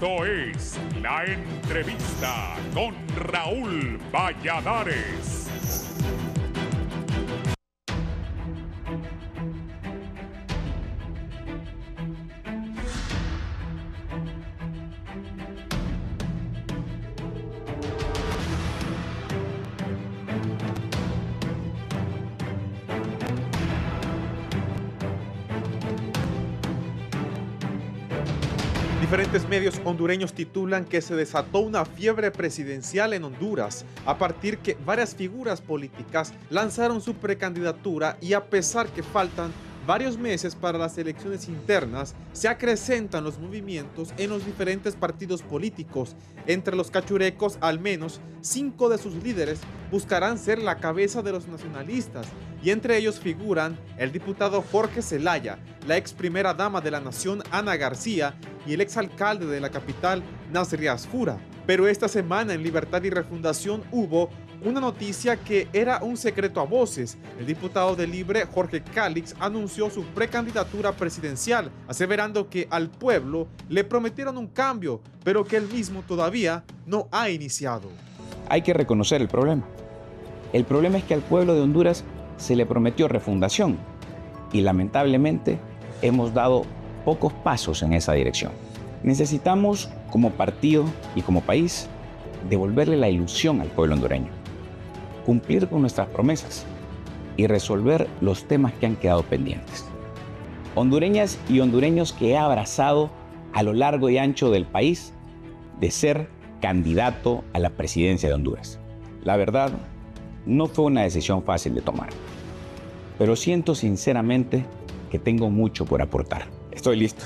Esto es La Entrevista con Raúl Valladares. Diferentes medios hondureños titulan que se desató una fiebre presidencial en Honduras a partir que varias figuras políticas lanzaron su precandidatura y a pesar que faltan varios meses para las elecciones internas, se acrecentan los movimientos en los diferentes partidos políticos. Entre los cachurecos, al menos 5 de sus líderes buscarán ser la cabeza de los nacionalistas y entre ellos figuran el diputado Jorge Zelaya, la ex primera dama de la nación Ana García y el exalcalde de la capital Nasri Asfura. Pero esta semana en Libertad y Refundación hubo una noticia que era un secreto a voces. El diputado de Libre, Jorge Calix, anunció su precandidatura presidencial, aseverando que al pueblo le prometieron un cambio, pero que él mismo todavía no ha iniciado. Hay que reconocer el problema. El problema es que al pueblo de Honduras se le prometió refundación y lamentablemente hemos dado pocos pasos en esa dirección. Necesitamos, como partido y como país, devolverle la ilusión al pueblo hondureño, cumplir con nuestras promesas y resolver los temas que han quedado pendientes. Hondureñas y hondureños que he abrazado a lo largo y ancho del país de ser candidato a la presidencia de Honduras. La verdad, no fue una decisión fácil de tomar, pero siento sinceramente que tengo mucho por aportar. Estoy listo.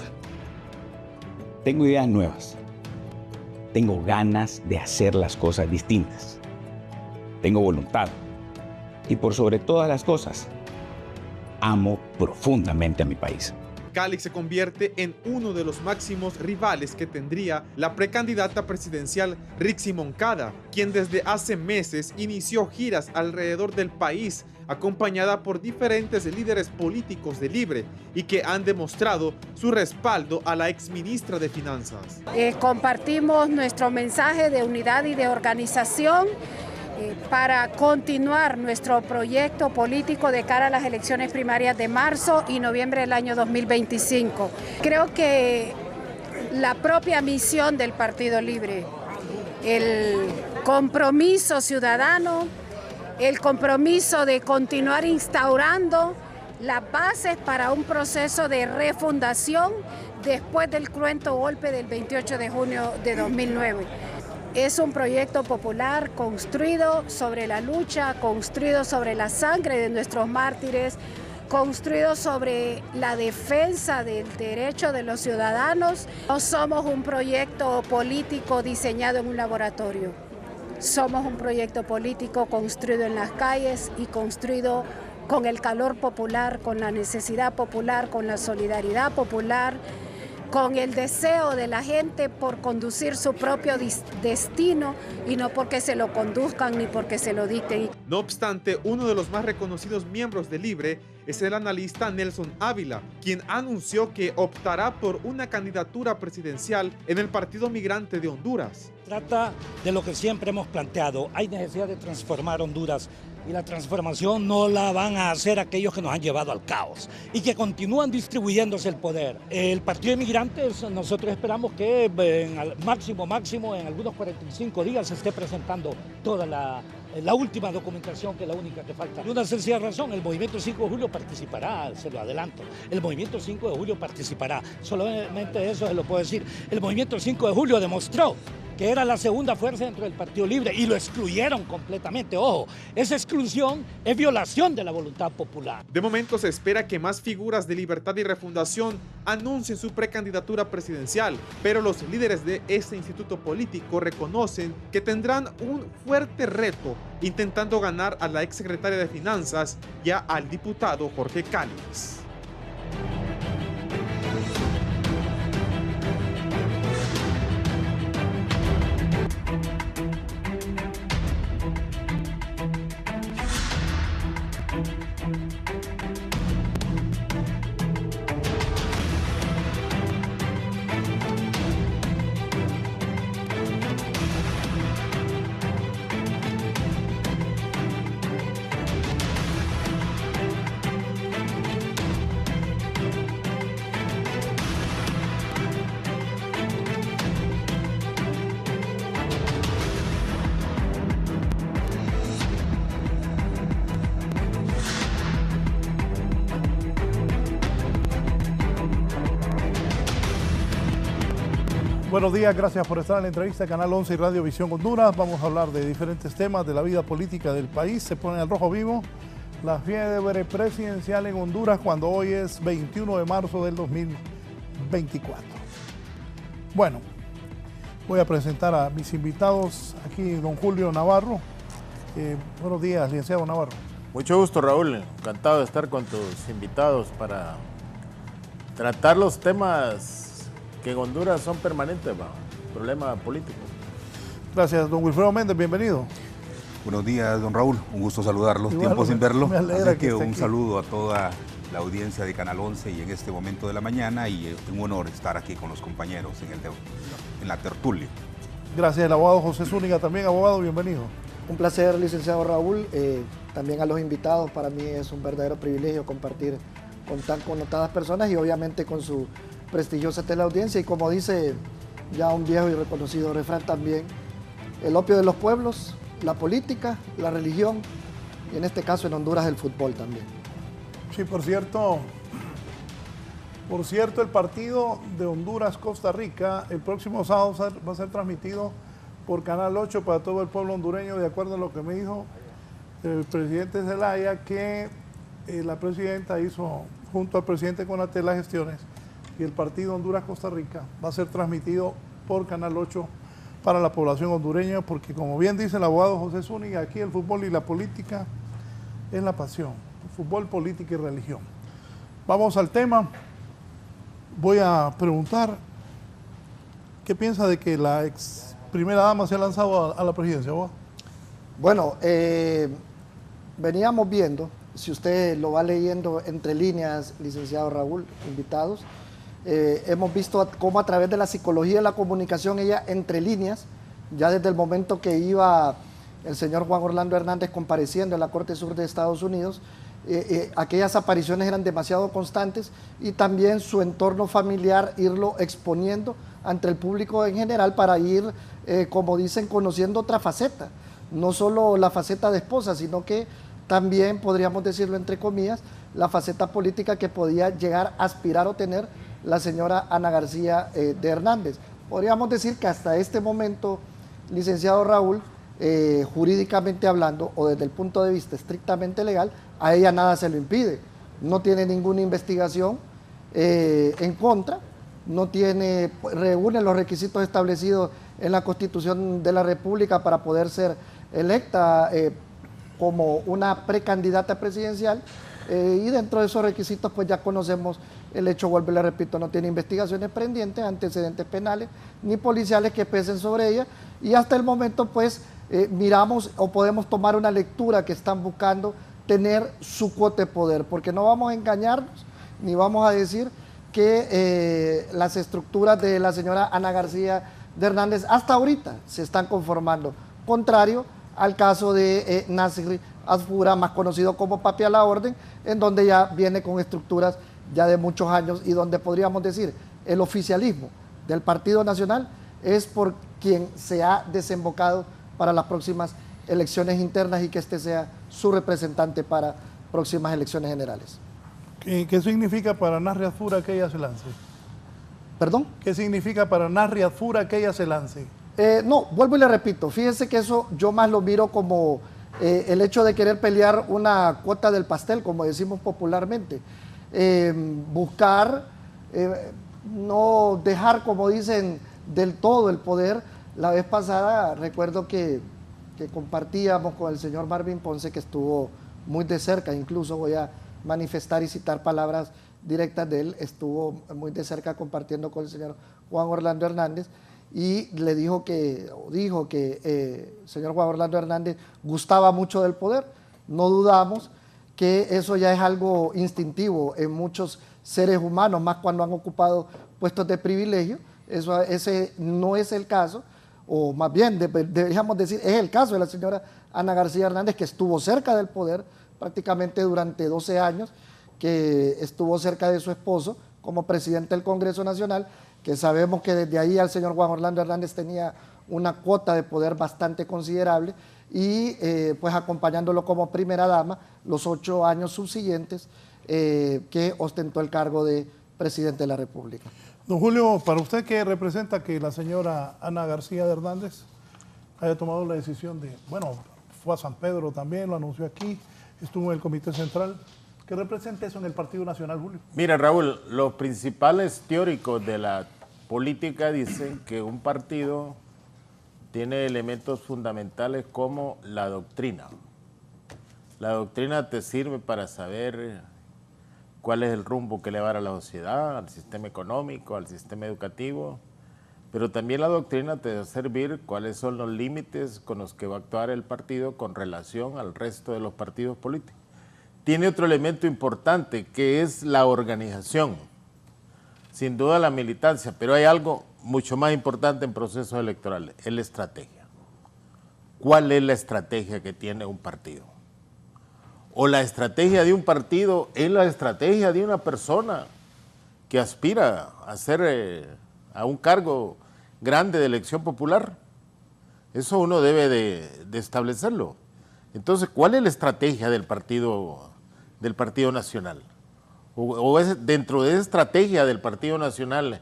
Tengo ideas nuevas. Tengo ganas de hacer las cosas distintas. Tengo voluntad. Y por sobre todas las cosas, amo profundamente a mi país. Calix se convierte en uno de los máximos rivales que tendría la precandidata presidencial Rixi Moncada, quien desde hace meses inició giras alrededor del país, acompañada por diferentes líderes políticos de Libre y que han demostrado su respaldo a la exministra de Finanzas. Compartimos nuestro mensaje de unidad y de organización para continuar nuestro proyecto político de cara a las elecciones primarias de marzo y noviembre del año 2025. Creo que la propia misión del Partido Libre, el compromiso ciudadano, el compromiso de continuar instaurando las bases para un proceso de refundación después del cruento golpe del 28 de junio de 2009. Es un proyecto popular construido sobre la lucha, construido sobre la sangre de nuestros mártires, construido sobre la defensa del derecho de los ciudadanos. No somos un proyecto político diseñado en un laboratorio. Somos un proyecto político construido en las calles y construido con el calor popular, con la necesidad popular, con la solidaridad popular, con el deseo de la gente por conducir su propio destino y no porque se lo conduzcan ni porque se lo dicten. No obstante, uno de los más reconocidos miembros de Libre es el analista Nelson Ávila, quien anunció que optará por una candidatura presidencial en el Partido Migrante de Honduras. Trata de lo que siempre hemos planteado, hay necesidad de transformar Honduras y la transformación no la van a hacer aquellos que nos han llevado al caos y que continúan distribuyéndose el poder. El Partido de Migrantes, nosotros esperamos que al máximo en algunos 45 días se esté presentando toda la última documentación, que es la única que falta. Por una sencilla razón, el Movimiento 5 de Julio participará, se lo adelanto. El Movimiento 5 de Julio participará, solamente eso se lo puedo decir. El Movimiento 5 de Julio demostró que era la segunda fuerza dentro del Partido Libre y lo excluyeron completamente. Ojo, esa exclusión es violación de la voluntad popular. De momento se espera que más figuras de Libertad y Refundación anuncien su precandidatura presidencial, pero los líderes de este instituto político reconocen que tendrán un fuerte reto intentando ganar a la exsecretaria de Finanzas y al diputado Jorge Calix. buenos días, gracias por estar en la entrevista de Canal 11 y Radio Visión Honduras. Vamos a hablar de diferentes temas de la vida política del país. Se pone al rojo vivo la fiebre presidencial en Honduras cuando hoy es 21 de marzo del 2024. Bueno, voy a presentar a mis invitados aquí, don Julio Navarro. Buenos días, licenciado Navarro. Mucho gusto, Raúl. Encantado de estar con tus invitados para tratar los temas que en Honduras son permanentes, problema político. Gracias, don Wilfredo Méndez, bienvenido. Buenos días, don Raúl. Un gusto saludarlo. Igual, tiempo sin verlo. Me alegra Así que un aquí. saludo a toda la audiencia de Canal 11 y en este momento de la mañana, y es un honor estar aquí con los compañeros en la tertulia. Gracias, el abogado José Zúñiga también. Abogado, bienvenido. Un placer, licenciado Raúl. También a los invitados, para mí es un verdadero privilegio compartir con tan connotadas personas y obviamente con su prestigiosa teleaudiencia. Y como dice ya un viejo y reconocido refrán también, el opio de los pueblos, la política, la religión y en este caso en Honduras el fútbol también. Sí, por cierto, el partido de Honduras-Costa Rica el próximo sábado va a ser transmitido por Canal 8 para todo el pueblo hondureño, de acuerdo a lo que me dijo el presidente Zelaya, que la presidenta hizo junto al presidente Conatel las gestiones y el partido Honduras-Costa Rica va a ser transmitido por Canal 8 para la población hondureña, porque como bien dice el abogado José Zúñiga, aquí el fútbol y la política es la pasión, fútbol, política y religión. Vamos al tema. Voy a preguntar, ¿qué piensa de que la ex primera dama se ha lanzado a la presidencia, abogado? Bueno, veníamos viendo, si usted lo va leyendo entre líneas, licenciado Raúl, invitados, hemos visto cómo a través de la psicología de la comunicación, ella entre líneas, ya desde el momento que iba el señor Juan Orlando Hernández compareciendo en la Corte Sur de Estados Unidos, aquellas apariciones eran demasiado constantes y también su entorno familiar irlo exponiendo ante el público en general para ir, como dicen, conociendo otra faceta, no solo la faceta de esposa, sino que también, podríamos decirlo entre comillas, la faceta política que podía llegar a aspirar o tener la señora Ana García de Hernández. Podríamos decir que hasta este momento, licenciado Raúl, jurídicamente hablando o desde el punto de vista estrictamente legal, a ella nada se lo impide. No tiene ninguna investigación en contra, reúne los requisitos establecidos en la Constitución de la República para poder ser electa como una precandidata presidencial, y dentro de esos requisitos pues ya conocemos el hecho, vuelvo y le repito, no tiene investigaciones pendientes, antecedentes penales ni policiales que pesen sobre ella, y hasta el momento pues miramos o podemos tomar una lectura que están buscando tener su cuota de poder, porque no vamos a engañarnos ni vamos a decir que las estructuras de la señora Ana García de Hernández hasta ahorita se están conformando, contrario al caso de Nasri Asfura, más conocido como Papi a la Orden, en donde ya viene con estructuras ya de muchos años y donde podríamos decir el oficialismo del Partido Nacional es por quien se ha desembocado para las próximas elecciones internas y que este sea su representante para próximas elecciones generales. ¿Qué significa para Nasri Asfura que ella se lance? ¿Perdón? ¿Qué significa para Nasri Asfura que ella se lance? No, vuelvo y le repito, fíjense que eso yo más lo miro como el hecho de querer pelear una cuota del pastel, como decimos popularmente. Buscar, no dejar, como dicen, del todo el poder. La vez pasada recuerdo que compartíamos con el señor Marvin Ponce, que estuvo muy de cerca, incluso voy a manifestar y citar palabras directas de él, estuvo muy de cerca compartiendo con el señor Juan Orlando Hernández, y le dijo que el señor Juan Orlando Hernández gustaba mucho del poder. No dudamos que eso ya es algo instintivo en muchos seres humanos, más cuando han ocupado puestos de privilegio. Ese no es el caso, o más bien deberíamos decir, es el caso de la señora Ana García Hernández, que estuvo cerca del poder prácticamente durante 12 años, que estuvo cerca de su esposo como presidente del Congreso Nacional, que sabemos que desde ahí el señor Juan Orlando Hernández tenía una cuota de poder bastante considerable, y pues acompañándolo como primera dama los 8 años subsiguientes que ostentó el cargo de presidente de la República. Don Julio, para usted, ¿qué representa que la señora Ana García de Hernández haya tomado la decisión de, bueno, fue a San Pedro también, lo anunció aquí, estuvo en el Comité Central? ¿Qué representa eso en el Partido Nacional, Julio? Mira, Raúl, los principales teóricos de la política dicen que un partido tiene elementos fundamentales como la doctrina. La doctrina te sirve para saber cuál es el rumbo que le va a dar a la sociedad, al sistema económico, al sistema educativo, pero también la doctrina te va a servir cuáles son los límites con los que va a actuar el partido con relación al resto de los partidos políticos. Tiene otro elemento importante que es la organización, sin duda la militancia, pero hay algo mucho más importante en procesos electorales, es la estrategia. ¿Cuál es la estrategia que tiene un partido? O la estrategia de un partido es la estrategia de una persona que aspira a ser a un cargo grande de elección popular. Eso uno debe de establecerlo. Entonces, ¿cuál es la estrategia del Partido Nacional? O es dentro de esa estrategia del Partido Nacional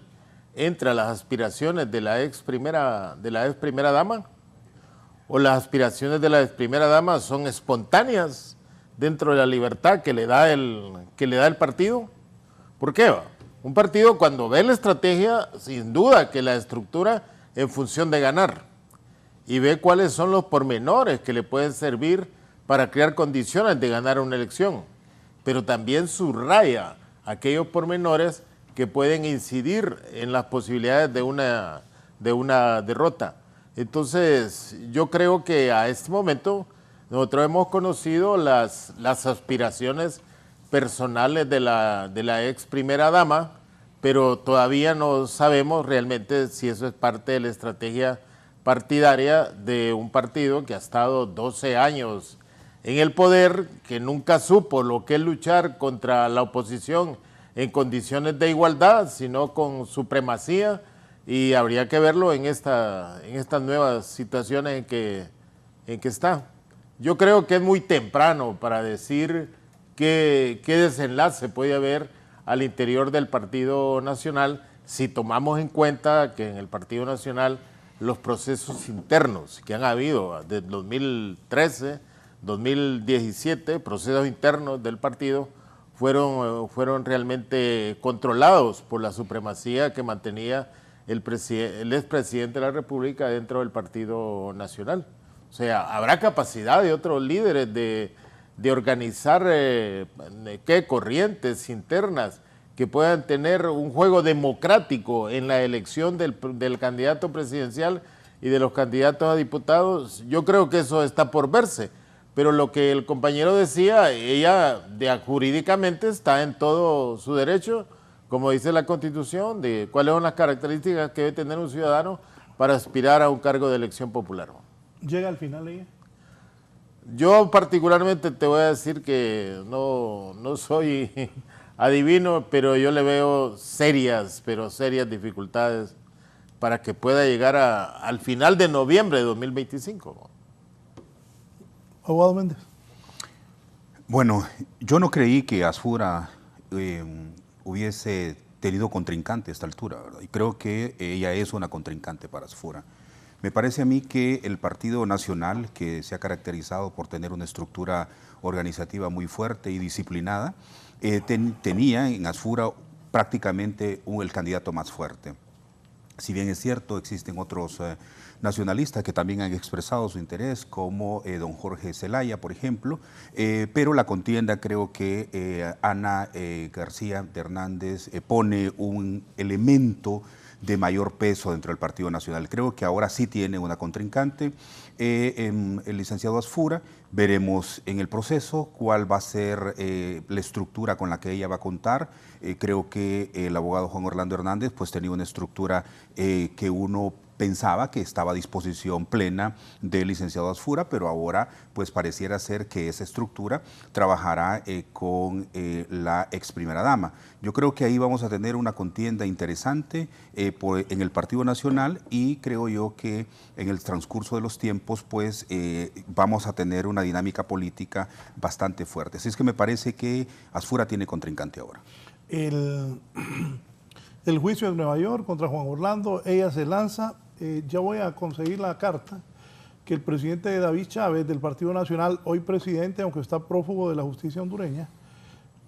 entra las aspiraciones de la ex primera dama, o las aspiraciones de la ex primera dama son espontáneas dentro de la libertad que le da el partido. ¿Por qué? Un partido, cuando ve la estrategia, sin duda que la estructura en función de ganar y ve cuáles son los pormenores que le pueden servir para crear condiciones de ganar una elección, pero también subraya aquellos pormenores que pueden incidir en las posibilidades de una derrota. Entonces, yo creo que a este momento nosotros hemos conocido las aspiraciones personales de la ex primera dama, pero todavía no sabemos realmente si eso es parte de la estrategia partidaria de un partido que ha estado 12 años en el poder, que nunca supo lo que es luchar contra la oposición en condiciones de igualdad, sino con supremacía, y habría que verlo en estas nuevas situaciones en que está. Yo creo que es muy temprano para decir qué desenlace puede haber al interior del Partido Nacional si tomamos en cuenta que en el Partido Nacional los procesos internos que han habido desde 2013, 2017, procesos internos del partido, fueron realmente controlados por la supremacía que mantenía el expresidente de la República dentro del Partido Nacional. O sea, habrá capacidad de otros líderes de organizar corrientes internas que puedan tener un juego democrático en la elección del candidato presidencial y de los candidatos a diputados. Yo creo que eso está por verse, pero lo que el compañero decía, ella jurídicamente está en todo su derecho, como dice la Constitución, de cuáles son las características que debe tener un ciudadano para aspirar a un cargo de elección popular. ¿Llega al final ella? Yo particularmente te voy a decir que no soy adivino, pero yo le veo serias dificultades para que pueda llegar al final de noviembre de 2025. Abogado Méndez. Bueno, yo no creí que Asfura hubiese tenido contrincante a esta altura, ¿verdad? Y creo que ella es una contrincante para Asfura. Me parece a mí que el Partido Nacional, que se ha caracterizado por tener una estructura organizativa muy fuerte y disciplinada, tenía en Asfura prácticamente el candidato más fuerte. Si bien es cierto, existen otros nacionalistas que también han expresado su interés, como don Jorge Zelaya, por ejemplo, pero la contienda creo que Ana García de Hernández pone un elemento de mayor peso dentro del Partido Nacional. Creo que ahora sí tiene una contrincante, el licenciado Asfura. Veremos en el proceso cuál va a ser la estructura con la que ella va a contar. Creo que el abogado Juan Orlando Hernández pues tenía una estructura que uno pensaba que estaba a disposición plena del licenciado Asfura, pero ahora pues pareciera ser que esa estructura trabajará con la ex primera dama. Yo creo que ahí vamos a tener una contienda interesante en el Partido Nacional, y creo yo que en el transcurso de los tiempos pues vamos a tener una dinámica política bastante fuerte. Así es que me parece que Asfura tiene contrincante ahora. El el juicio en Nueva York contra Juan Orlando, ella se lanza, ya voy a conseguir la carta que el presidente David Chávez del Partido Nacional, hoy presidente, aunque está prófugo de la justicia hondureña,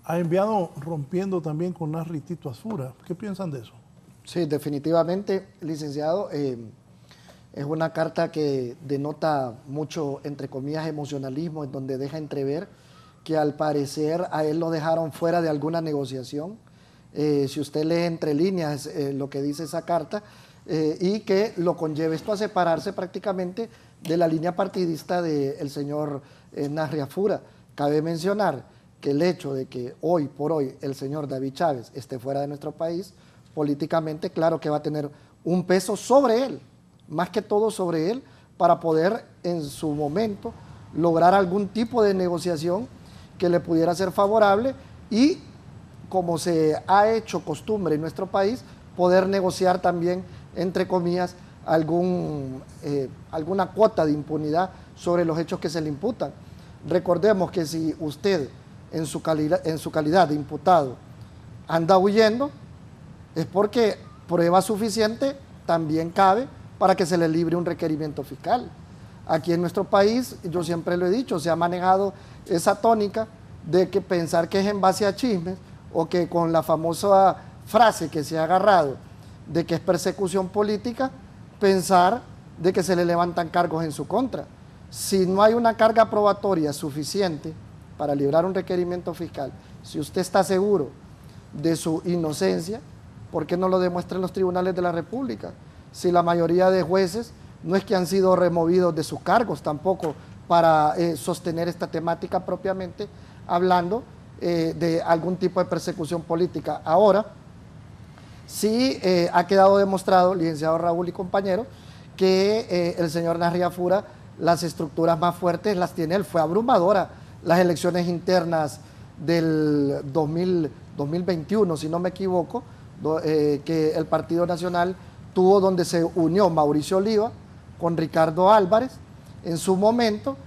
ha enviado rompiendo también con Nasri Tito Asfura. ¿Qué piensan de eso? Sí, definitivamente, licenciado, es una carta que denota mucho, entre comillas, emocionalismo, en donde deja entrever que al parecer a él lo dejaron fuera de alguna negociación. Si usted lee entre líneas lo que dice esa carta, y que lo conlleve esto a separarse prácticamente de la línea partidista del señor Nasri Asfura. Cabe mencionar que el hecho de que hoy por hoy el señor David Chávez esté fuera de nuestro país, políticamente, claro que va a tener un peso sobre él, más que todo sobre él, para poder en su momento lograr algún tipo de negociación que le pudiera ser favorable y, como se ha hecho costumbre en nuestro país, poder negociar también, entre comillas, alguna cuota de impunidad sobre los hechos que se le imputan. Recordemos que si usted en su calidad de imputado anda huyendo, es porque prueba suficiente también cabe para que se le libre un requerimiento fiscal. Aquí en nuestro país, yo siempre lo he dicho, se ha manejado esa tónica de que pensar que es en base a chismes o que con la famosa frase que se ha agarrado de que es persecución política, pensar de que se le levantan cargos en su contra. Si no hay una carga probatoria suficiente para librar un requerimiento fiscal, si usted está seguro de su inocencia, ¿por qué no lo demuestra en los tribunales de la República? Si la mayoría de jueces no es que han sido removidos de sus cargos tampoco para sostener esta temática propiamente, hablando de algún tipo de persecución política. Ahora, sí ha quedado demostrado, licenciado Raúl y compañero, que el señor Nasri Asfura las estructuras más fuertes las tiene él. Fue abrumadora las elecciones internas del 2021, si no me equivoco, que el Partido Nacional tuvo, donde se unió Mauricio Oliva con Ricardo Álvarez en su momento,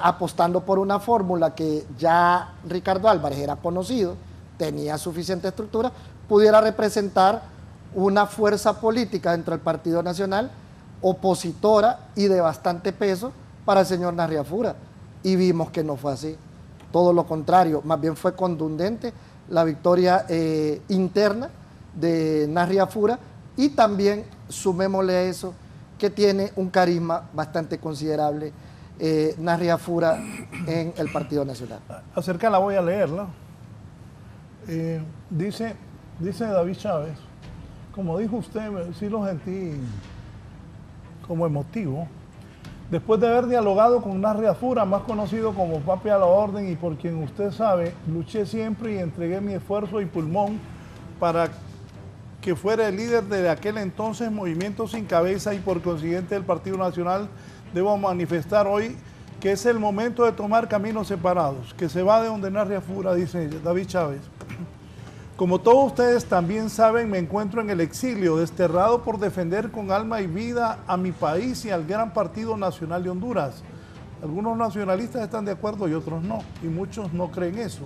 apostando por una fórmula que ya Ricardo Álvarez era conocido, tenía suficiente estructura, pudiera representar una fuerza política dentro del Partido Nacional opositora y de bastante peso para el señor Nasri Asfura. Y vimos que no fue así, todo lo contrario, más bien fue contundente la victoria interna de Nasri Asfura, y también sumémosle a eso que tiene un carisma bastante considerable Nasri Asfura en el Partido Nacional. Acerca la voy a leerla. Dice David Chávez, como dijo usted, sí lo sentí como emotivo. Después de haber dialogado con Nasri Asfura, más conocido como Papi a la Orden, y por quien usted sabe, luché siempre y entregué mi esfuerzo y pulmón para que fuera el líder de aquel entonces Movimiento Sin Cabeza y por consiguiente el Partido Nacional, debo manifestar hoy que es el momento de tomar caminos separados, que se va de donde Nasri Asfura, dice David Chávez. Como todos ustedes también saben, me encuentro en el exilio, desterrado por defender con alma y vida a mi país y al gran Partido Nacional de Honduras. Algunos nacionalistas están de acuerdo y otros no, y muchos no creen eso,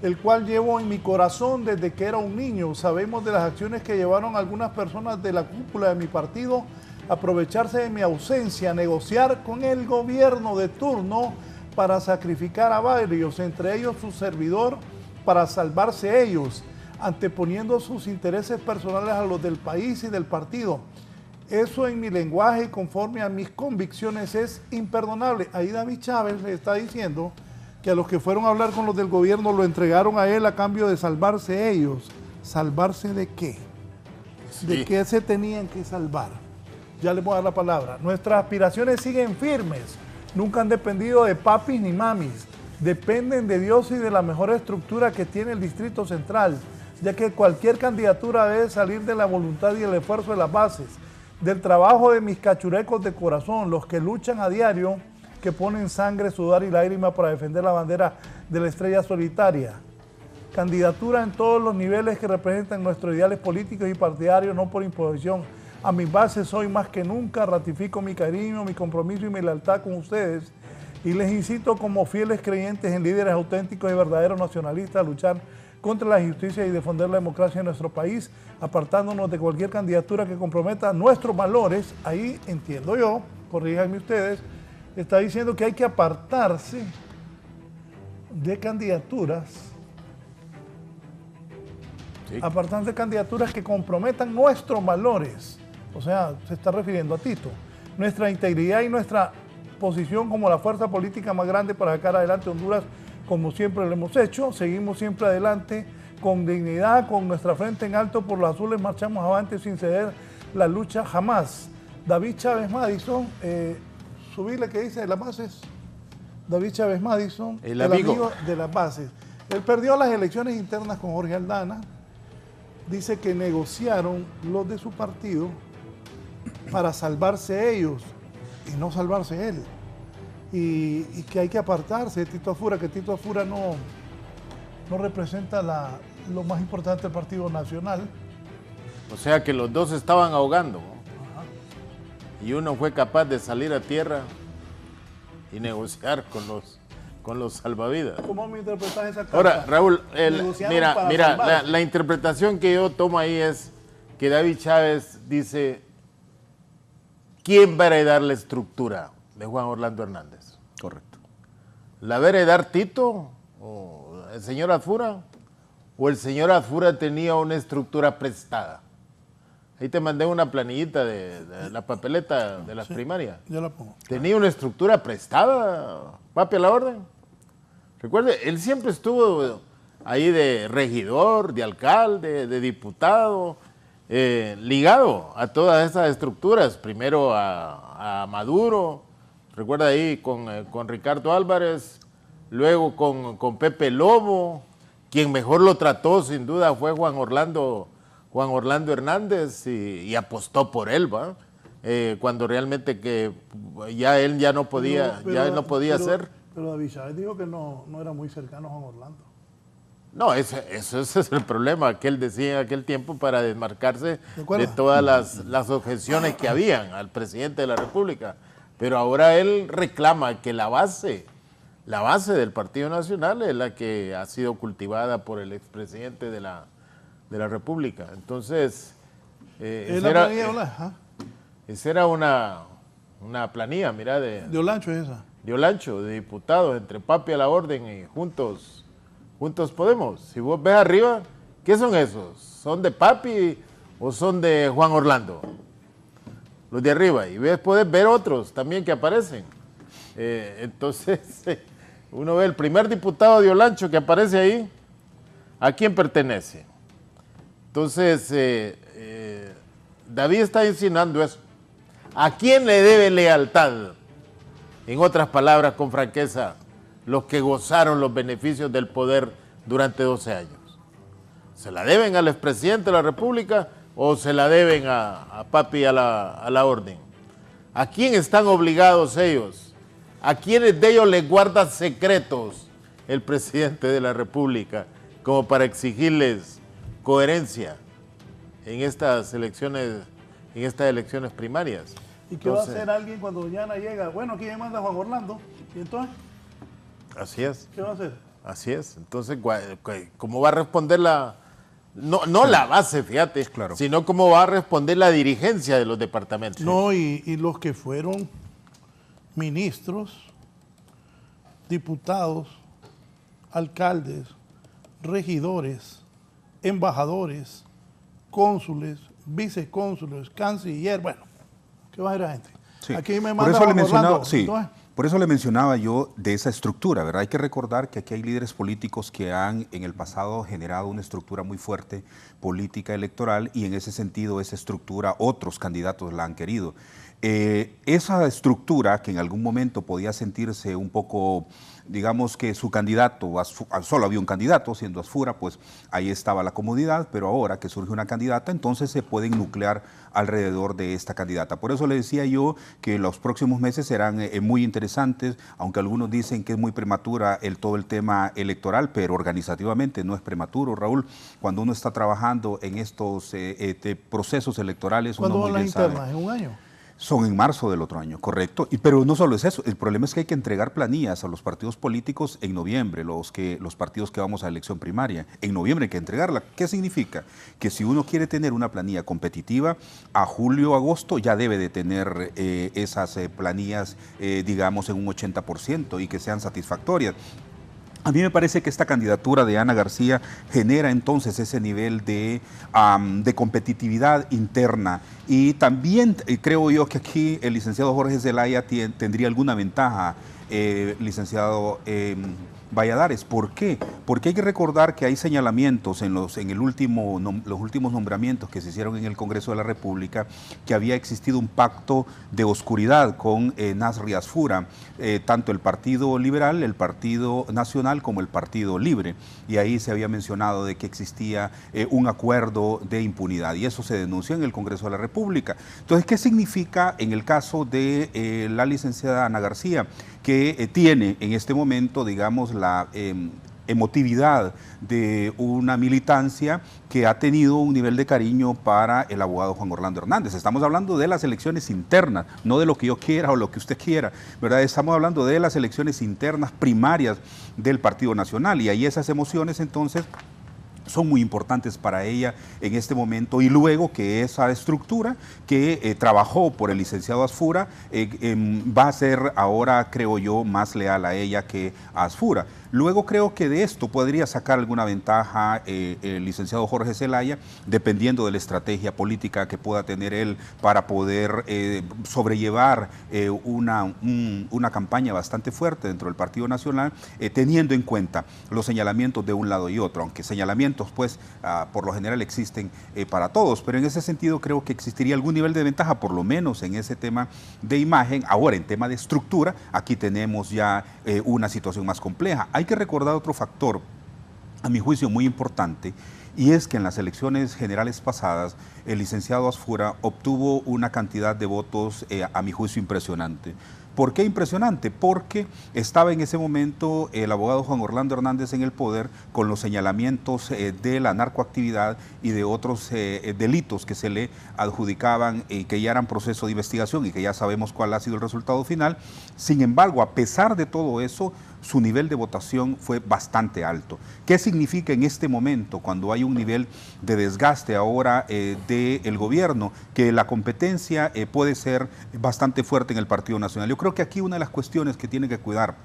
el cual llevo en mi corazón desde que era un niño. Sabemos de las acciones que llevaron algunas personas de la cúpula de mi partido a aprovecharse de mi ausencia, a negociar con el gobierno de turno para sacrificar a varios, entre ellos su servidor, para salvarse ellos, anteponiendo sus intereses personales a los del país y del partido. Eso en mi lenguaje y conforme a mis convicciones es imperdonable. Ahí David Chávez le está diciendo que a los que fueron a hablar con los del gobierno lo entregaron a él a cambio de salvarse ellos. ¿Salvarse de qué? Sí. ¿De qué se tenían que salvar? Ya les voy a dar la palabra. Nuestras aspiraciones siguen firmes. Nunca han dependido de papis ni mamis. Dependen de Dios y de la mejor estructura que tiene el Distrito Central, ya que cualquier candidatura debe salir de la voluntad y el esfuerzo de las bases, del trabajo de mis cachurecos de corazón, los que luchan a diario, que ponen sangre, sudor y lágrima para defender la bandera de la estrella solitaria. Candidatura en todos los niveles que representan nuestros ideales políticos y partidarios, no por imposición. A mis bases hoy más que nunca ratifico mi cariño, mi compromiso y mi lealtad con ustedes, y les incito como fieles creyentes en líderes auténticos y verdaderos nacionalistas a luchar contra la injusticia y defender la democracia en nuestro país, apartándonos de cualquier candidatura que comprometa nuestros valores. Ahí entiendo yo, corríjanme ustedes, está diciendo que hay que apartarse de candidaturas, apartarse de candidaturas que comprometan nuestros valores. O sea, se está refiriendo a Tito. Nuestra integridad y nuestra posición como la fuerza política más grande para sacar adelante Honduras, como siempre lo hemos hecho. Seguimos siempre adelante con dignidad, con nuestra frente en alto. Por los azules marchamos avante sin ceder la lucha jamás. David Chávez Madison, subirle que dice de las bases. David Chávez Madison, el amigo de las bases. Él perdió las elecciones internas con Jorge Aldana. Dice que negociaron los de su partido para salvarse ellos y no salvarse él. Y que hay que apartarse de Tito Afura, que Tito Afura no representa lo más importante del Partido Nacional. O sea que los dos estaban ahogando. Ajá. Y uno fue capaz de salir a tierra y negociar con los salvavidas. ¿Cómo me interpretas esa carta? Ahora, Raúl, mira, la interpretación que yo tomo ahí es que David Chávez dice, ¿quién va a heredar la estructura de Juan Orlando Hernández? Correcto. ¿La va a heredar Tito o el señor Azfura? ¿O el señor Azfura tenía una estructura prestada? Ahí te mandé una planillita de la papeleta de las primarias. Yo la pongo. Tenía una estructura prestada, papi a la orden. Recuerde, él siempre estuvo ahí de regidor, de alcalde, de diputado, ligado a todas esas estructuras. Primero a Maduro, recuerda ahí con Ricardo Álvarez, luego con Pepe Lobo. Quien mejor lo trató sin duda fue Juan Orlando Hernández y apostó por él, ¿va? Cuando realmente que ya él ya no podía hacer. Pero David Chávez dijo que no era muy cercano a Juan Orlando. No, ese es el problema que él decía en aquel tiempo para desmarcarse de todas las objeciones que habían al presidente de la República. Pero ahora él reclama que la base del Partido Nacional es la que ha sido cultivada por el expresidente de la República. Entonces, esa era una planilla, mira, de Olancho es esa. De Olancho, de diputados, entre papi a la orden y Juntos Podemos. Si vos ves arriba, ¿qué son esos? ¿Son de papi o son de Juan Orlando? Los de arriba. Y puedes ver otros también que aparecen. Entonces, uno ve el primer diputado de Olancho que aparece ahí, ¿a quién pertenece? Entonces, David está insinuando eso. ¿A quién le debe lealtad? En otras palabras, con franqueza, los que gozaron los beneficios del poder durante 12 años. ¿Se la deben al expresidente de la República o se la deben a papi a la orden? ¿A quién están obligados ellos? ¿A quiénes de ellos les guarda secretos el presidente de la República como para exigirles coherencia en estas elecciones primarias? ¿Y qué va a hacer alguien cuando Doñana llega? Bueno, aquí me manda Juan Orlando. ¿Y entonces? Así es. ¿Qué va a hacer? Así es. Entonces, ¿cómo va a responder no la base, fíjate, claro, sino cómo va a responder la dirigencia de los departamentos? No, y los que fueron ministros, diputados, alcaldes, regidores, embajadores, cónsules, vicecónsules, canciller, bueno, ¿qué va a hacer la gente? Sí. Aquí me manda Juan Orlando. Sí. Por eso le mencionaba yo de esa estructura, ¿verdad? Hay que recordar que aquí hay líderes políticos que han en el pasado generado una estructura muy fuerte política electoral y en ese sentido esa estructura otros candidatos la han querido. Esa estructura que en algún momento podía sentirse un poco, digamos que su candidato, solo había un candidato, siendo Azfura, pues ahí estaba la comodidad, pero ahora que surge una candidata, entonces se pueden nuclear alrededor de esta candidata. Por eso le decía yo que los próximos meses serán muy interesantes, aunque algunos dicen que es muy prematura todo el tema electoral, pero organizativamente no es prematuro, Raúl. Cuando uno está trabajando en estos procesos electorales, ¿cuándo van las internas? ¿En un año? Son en marzo del otro año, correcto. Pero no solo es eso, el problema es que hay que entregar planillas a los partidos políticos en noviembre, los partidos que vamos a elección primaria. En noviembre hay que entregarla. ¿Qué significa? Que si uno quiere tener una planilla competitiva, a julio, agosto ya debe de tener esas planillas, digamos, en un 80% y que sean satisfactorias. A mí me parece que esta candidatura de Ana García genera entonces ese nivel de competitividad interna y también creo yo que aquí el licenciado Jorge Zelaya tendría alguna ventaja, licenciado Valladares. ¿Por qué? Porque hay que recordar que hay señalamientos en los últimos nombramientos que se hicieron en el Congreso de la República que había existido un pacto de oscuridad con Nasri Asfura, tanto el Partido Liberal, el Partido Nacional como el Partido Libre, y ahí se había mencionado de que existía un acuerdo de impunidad y eso se denunció en el Congreso de la República. Entonces, ¿qué significa en el caso de la licenciada Ana García? Que tiene en este momento, digamos, la emotividad de una militancia que ha tenido un nivel de cariño para el abogado Juan Orlando Hernández. Estamos hablando de las elecciones internas, no de lo que yo quiera o lo que usted quiera, ¿verdad? Estamos hablando de las elecciones internas primarias del Partido Nacional y ahí esas emociones entonces son muy importantes para ella en este momento y luego que esa estructura que trabajó por el licenciado Asfura va a ser ahora, creo yo, más leal a ella que a Asfura. Luego creo que de esto podría sacar alguna ventaja el licenciado Jorge Zelaya, dependiendo de la estrategia política que pueda tener él para poder sobrellevar una campaña bastante fuerte dentro del Partido Nacional, teniendo en cuenta los señalamientos de un lado y otro, aunque señalamientos pues por lo general existen para todos, pero en ese sentido creo que existiría algún nivel de ventaja, por lo menos en ese tema de imagen. Ahora, en tema de estructura, aquí tenemos ya una situación más compleja. Hay que recordar otro factor, a mi juicio muy importante, y es que en las elecciones generales pasadas el licenciado Asfura obtuvo una cantidad de votos, a mi juicio, impresionante. ¿Por qué impresionante? Porque estaba en ese momento el abogado Juan Orlando Hernández en el poder con los señalamientos de la narcoactividad y de otros delitos que se le adjudicaban y que ya eran proceso de investigación y que ya sabemos cuál ha sido el resultado final. Sin embargo, a pesar de todo eso, su nivel de votación fue bastante alto. ¿Qué significa en este momento, cuando hay un nivel de desgaste ahora del gobierno, que la competencia puede ser bastante fuerte en el Partido Nacional? Yo creo que aquí una de las cuestiones que tiene que cuidar,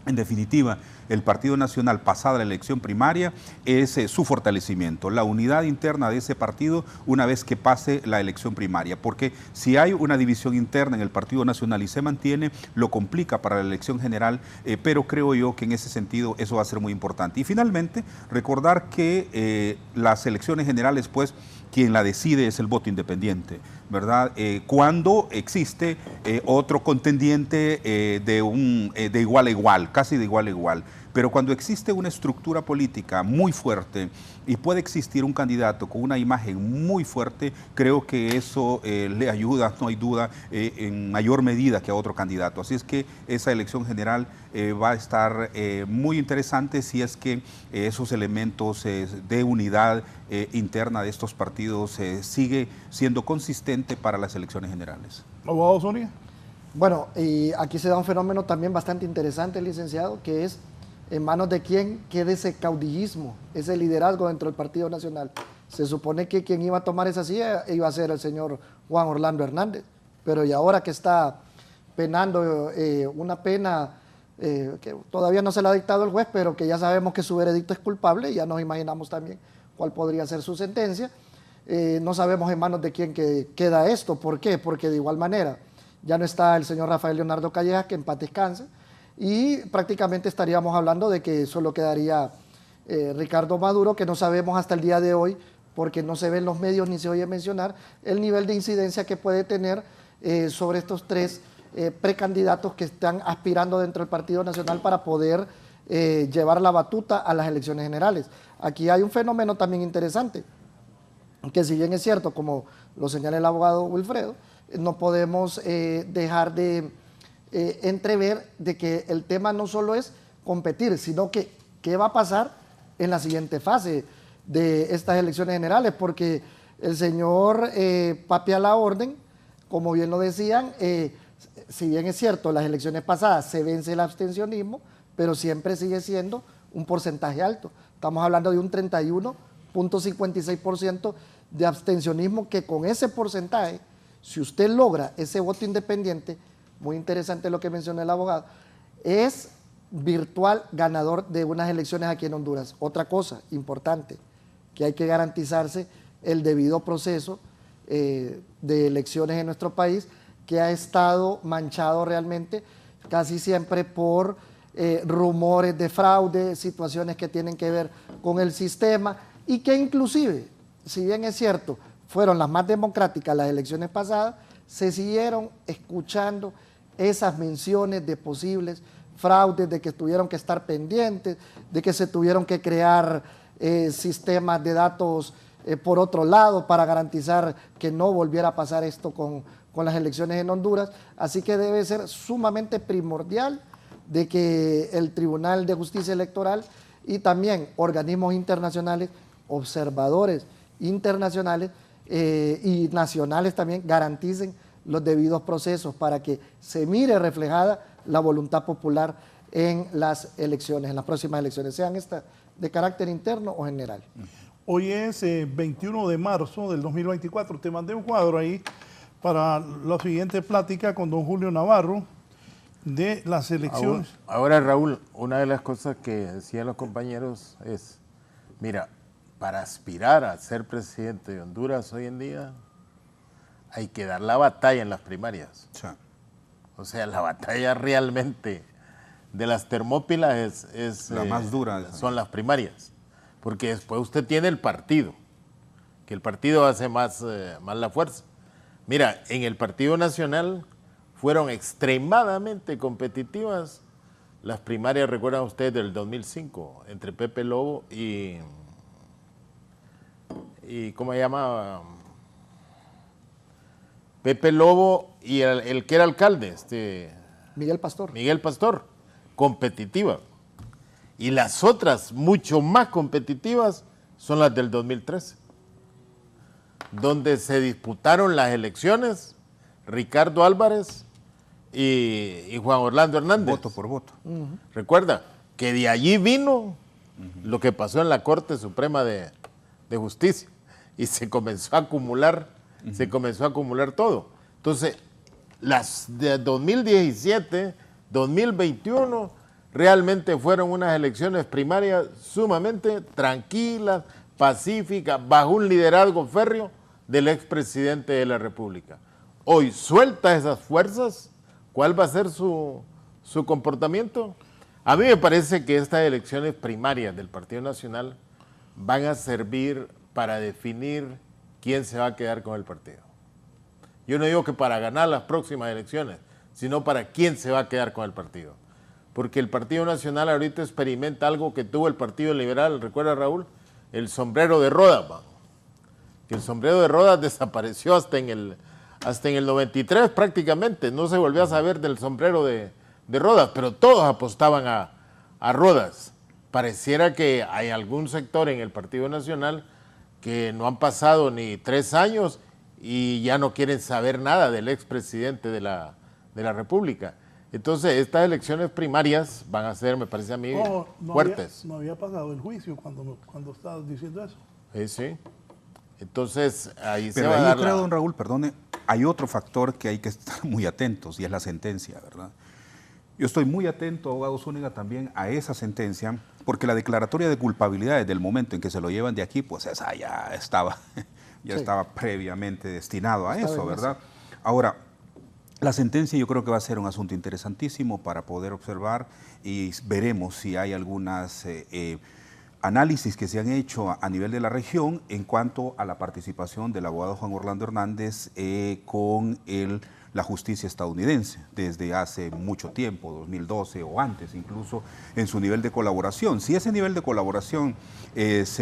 en definitiva, el Partido Nacional pasada la elección primaria es su fortalecimiento, la unidad interna de ese partido una vez que pase la elección primaria, porque si hay una división interna en el Partido Nacional y se mantiene, lo complica para la elección general, pero creo yo que en ese sentido eso va a ser muy importante. Y finalmente, recordar que las elecciones generales, pues, quien la decide es el voto independiente, ¿verdad? Cuando existe otro contendiente de igual a igual, casi de igual a igual. Pero cuando existe una estructura política muy fuerte y puede existir un candidato con una imagen muy fuerte, creo que eso le ayuda, no hay duda, en mayor medida que a otro candidato. Así es que esa elección general va a estar muy interesante si es que esos elementos de unidad interna de estos partidos sigue siendo consistente para las elecciones generales. ¿Abogado Zúñiga? Bueno, y aquí se da un fenómeno también bastante interesante, licenciado, que es en manos de quién queda ese caudillismo, ese liderazgo dentro del Partido Nacional. Se supone que quien iba a tomar esa silla iba a ser el señor Juan Orlando Hernández, pero y ahora que está penando una pena que todavía no se le ha dictado el juez, pero que ya sabemos que su veredicto es culpable, ya nos imaginamos también cuál podría ser su sentencia. No sabemos en manos de quién queda esto. ¿Por qué? Porque de igual manera ya no está el señor Rafael Leonardo Callejas, que en paz descanse, y prácticamente estaríamos hablando de que solo quedaría Ricardo Maduro, que no sabemos hasta el día de hoy, porque no se ve en los medios ni se oye mencionar el nivel de incidencia que puede tener sobre estos tres precandidatos que están aspirando dentro del Partido Nacional para poder llevar la batuta a las elecciones generales. Aquí hay un fenómeno también interesante, que si bien es cierto, como lo señala el abogado Wilfredo, no podemos dejar de entrever de que el tema no solo es competir, sino que qué va a pasar en la siguiente fase de estas elecciones generales, porque el señor Papi a la orden como bien lo decían, si bien es cierto, las elecciones pasadas se vence el abstencionismo, pero siempre sigue siendo un porcentaje alto. Estamos hablando de un 31.56% de abstencionismo, que con ese porcentaje, si usted logra ese voto independiente, muy interesante lo que mencionó el abogado, es virtual ganador de unas elecciones aquí en Honduras. Otra cosa importante, que hay que garantizarse el debido proceso de elecciones en nuestro país, que ha estado manchado realmente casi siempre por rumores de fraude, situaciones que tienen que ver con el sistema, y que inclusive, si bien es cierto, fueron las más democráticas las elecciones pasadas, se siguieron escuchando esas menciones de posibles fraudes, de que tuvieron que estar pendientes, de que se tuvieron que crear sistemas de datos por otro lado para garantizar que no volviera a pasar esto con las elecciones en Honduras. Así que debe ser sumamente primordial de que el Tribunal de Justicia Electoral y también organismos internacionales, observadores internacionales y nacionales también garanticen los debidos procesos para que se mire reflejada la voluntad popular en las elecciones, en las próximas elecciones, sean estas de carácter interno o general. Hoy es 21 de marzo del 2024. Te mandé un cuadro ahí para la siguiente plática con don Julio Navarro de las elecciones. Ahora, Raúl, una de las cosas que decían los compañeros es, mira, para aspirar a ser presidente de Honduras hoy en día hay que dar la batalla en las primarias. Sí. O sea, la batalla realmente de las Termópilas es la más dura. Son las primarias. Porque después usted tiene el partido, que el partido hace más la fuerza. Mira, en el Partido Nacional fueron extremadamente competitivas las primarias, recuerdan ustedes, del 2005, entre Pepe Lobo y ¿cómo se llama? Pepe Lobo y el que era alcalde, Miguel Pastor. Miguel Pastor, competitiva. Y las otras, mucho más competitivas, son las del 2013, donde se disputaron las elecciones Ricardo Álvarez y Juan Orlando Hernández. Voto por voto. Recuerda que de allí vino lo que pasó en la Corte Suprema de Justicia y se comenzó a acumular, todo. Entonces, las de 2017, 2021, realmente fueron unas elecciones primarias sumamente tranquilas, pacíficas, bajo un liderazgo férreo del expresidente de la República. Hoy suelta esas fuerzas, ¿cuál va a ser su comportamiento? A mí me parece que estas elecciones primarias del Partido Nacional van a servir para definir quién se va a quedar con el partido. Yo no digo que para ganar las próximas elecciones, sino para quién se va a quedar con el partido. Porque el Partido Nacional ahorita experimenta algo que tuvo el Partido Liberal, ¿recuerda, Raúl? El sombrero de Rodas, que el sombrero de Rodas desapareció hasta en el 93 prácticamente, no se volvió a saber del sombrero de Rodas, pero todos apostaban a Rodas. Pareciera que hay algún sector en el Partido Nacional que no han pasado ni 3 años y ya no quieren saber nada del expresidente de la República. Entonces, estas elecciones primarias van a ser, me parece a mí, fuertes. No había pasado el juicio cuando estabas diciendo eso. Sí. Entonces, ahí pero se va a dar yo creo, don Raúl, perdone, hay otro factor que hay que estar muy atentos y es la sentencia, ¿verdad? Yo estoy muy atento, abogado Zúñiga, también a esa sentencia, porque la declaratoria de culpabilidad desde el momento en que se lo llevan de aquí, pues esa ya estaba previamente destinado a eso, ¿verdad? Ahora, la sentencia yo creo que va a ser un asunto interesantísimo para poder observar y veremos si hay algunas análisis que se han hecho a nivel de la región en cuanto a la participación del abogado Juan Orlando Hernández con la justicia estadounidense desde hace mucho tiempo, 2012 o antes incluso, en su nivel de colaboración. Si ese nivel de colaboración es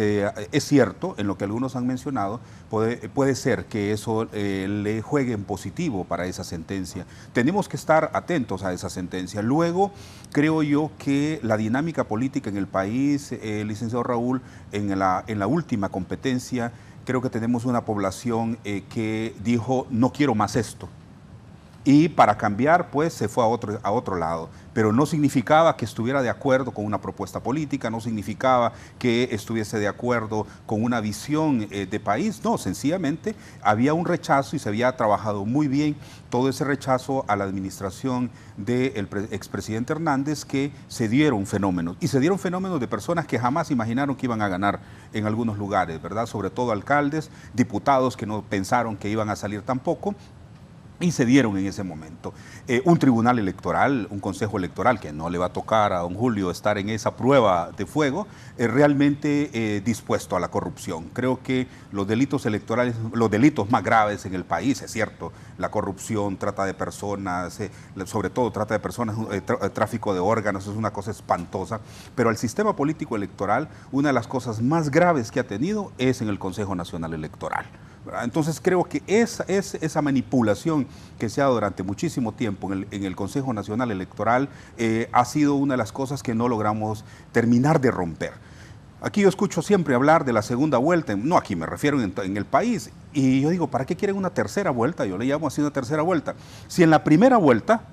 cierto, en lo que algunos han mencionado, puede ser que eso le juegue en positivo para esa sentencia. Tenemos que estar atentos a esa sentencia. Luego, creo yo que la dinámica política en el país, licenciado Raúl, en la última competencia, creo que tenemos una población que dijo, no quiero más esto. y para cambiar pues se fue a otro lado, pero no significaba que estuviera de acuerdo con una propuesta política, no significaba que estuviese de acuerdo con una visión de país, no, sencillamente había un rechazo y se había trabajado muy bien todo ese rechazo a la administración del expresidente Hernández, que se dieron fenómenos, y se dieron fenómenos de personas que jamás imaginaron que iban a ganar en algunos lugares, ¿verdad? Sobre todo alcaldes, diputados que no pensaron que iban a salir tampoco, y se dieron en ese momento. Un tribunal electoral, un consejo electoral, que no le va a tocar a don Julio estar en esa prueba de fuego, realmente dispuesto a la corrupción. Creo que los delitos electorales, los delitos más graves en el país, es cierto, la corrupción, trata de personas, sobre todo trata de personas, tráfico de órganos, es una cosa espantosa, pero el sistema político electoral, una de las cosas más graves que ha tenido es en el Consejo Nacional Electoral. Entonces creo que esa manipulación que se ha dado durante muchísimo tiempo en el Consejo Nacional Electoral ha sido una de las cosas que no logramos terminar de romper. Aquí yo escucho siempre hablar de la segunda vuelta, no aquí me refiero en el país, y yo digo, ¿para qué quieren una tercera vuelta? Yo le llamo así una tercera vuelta. Si en la primera vuelta,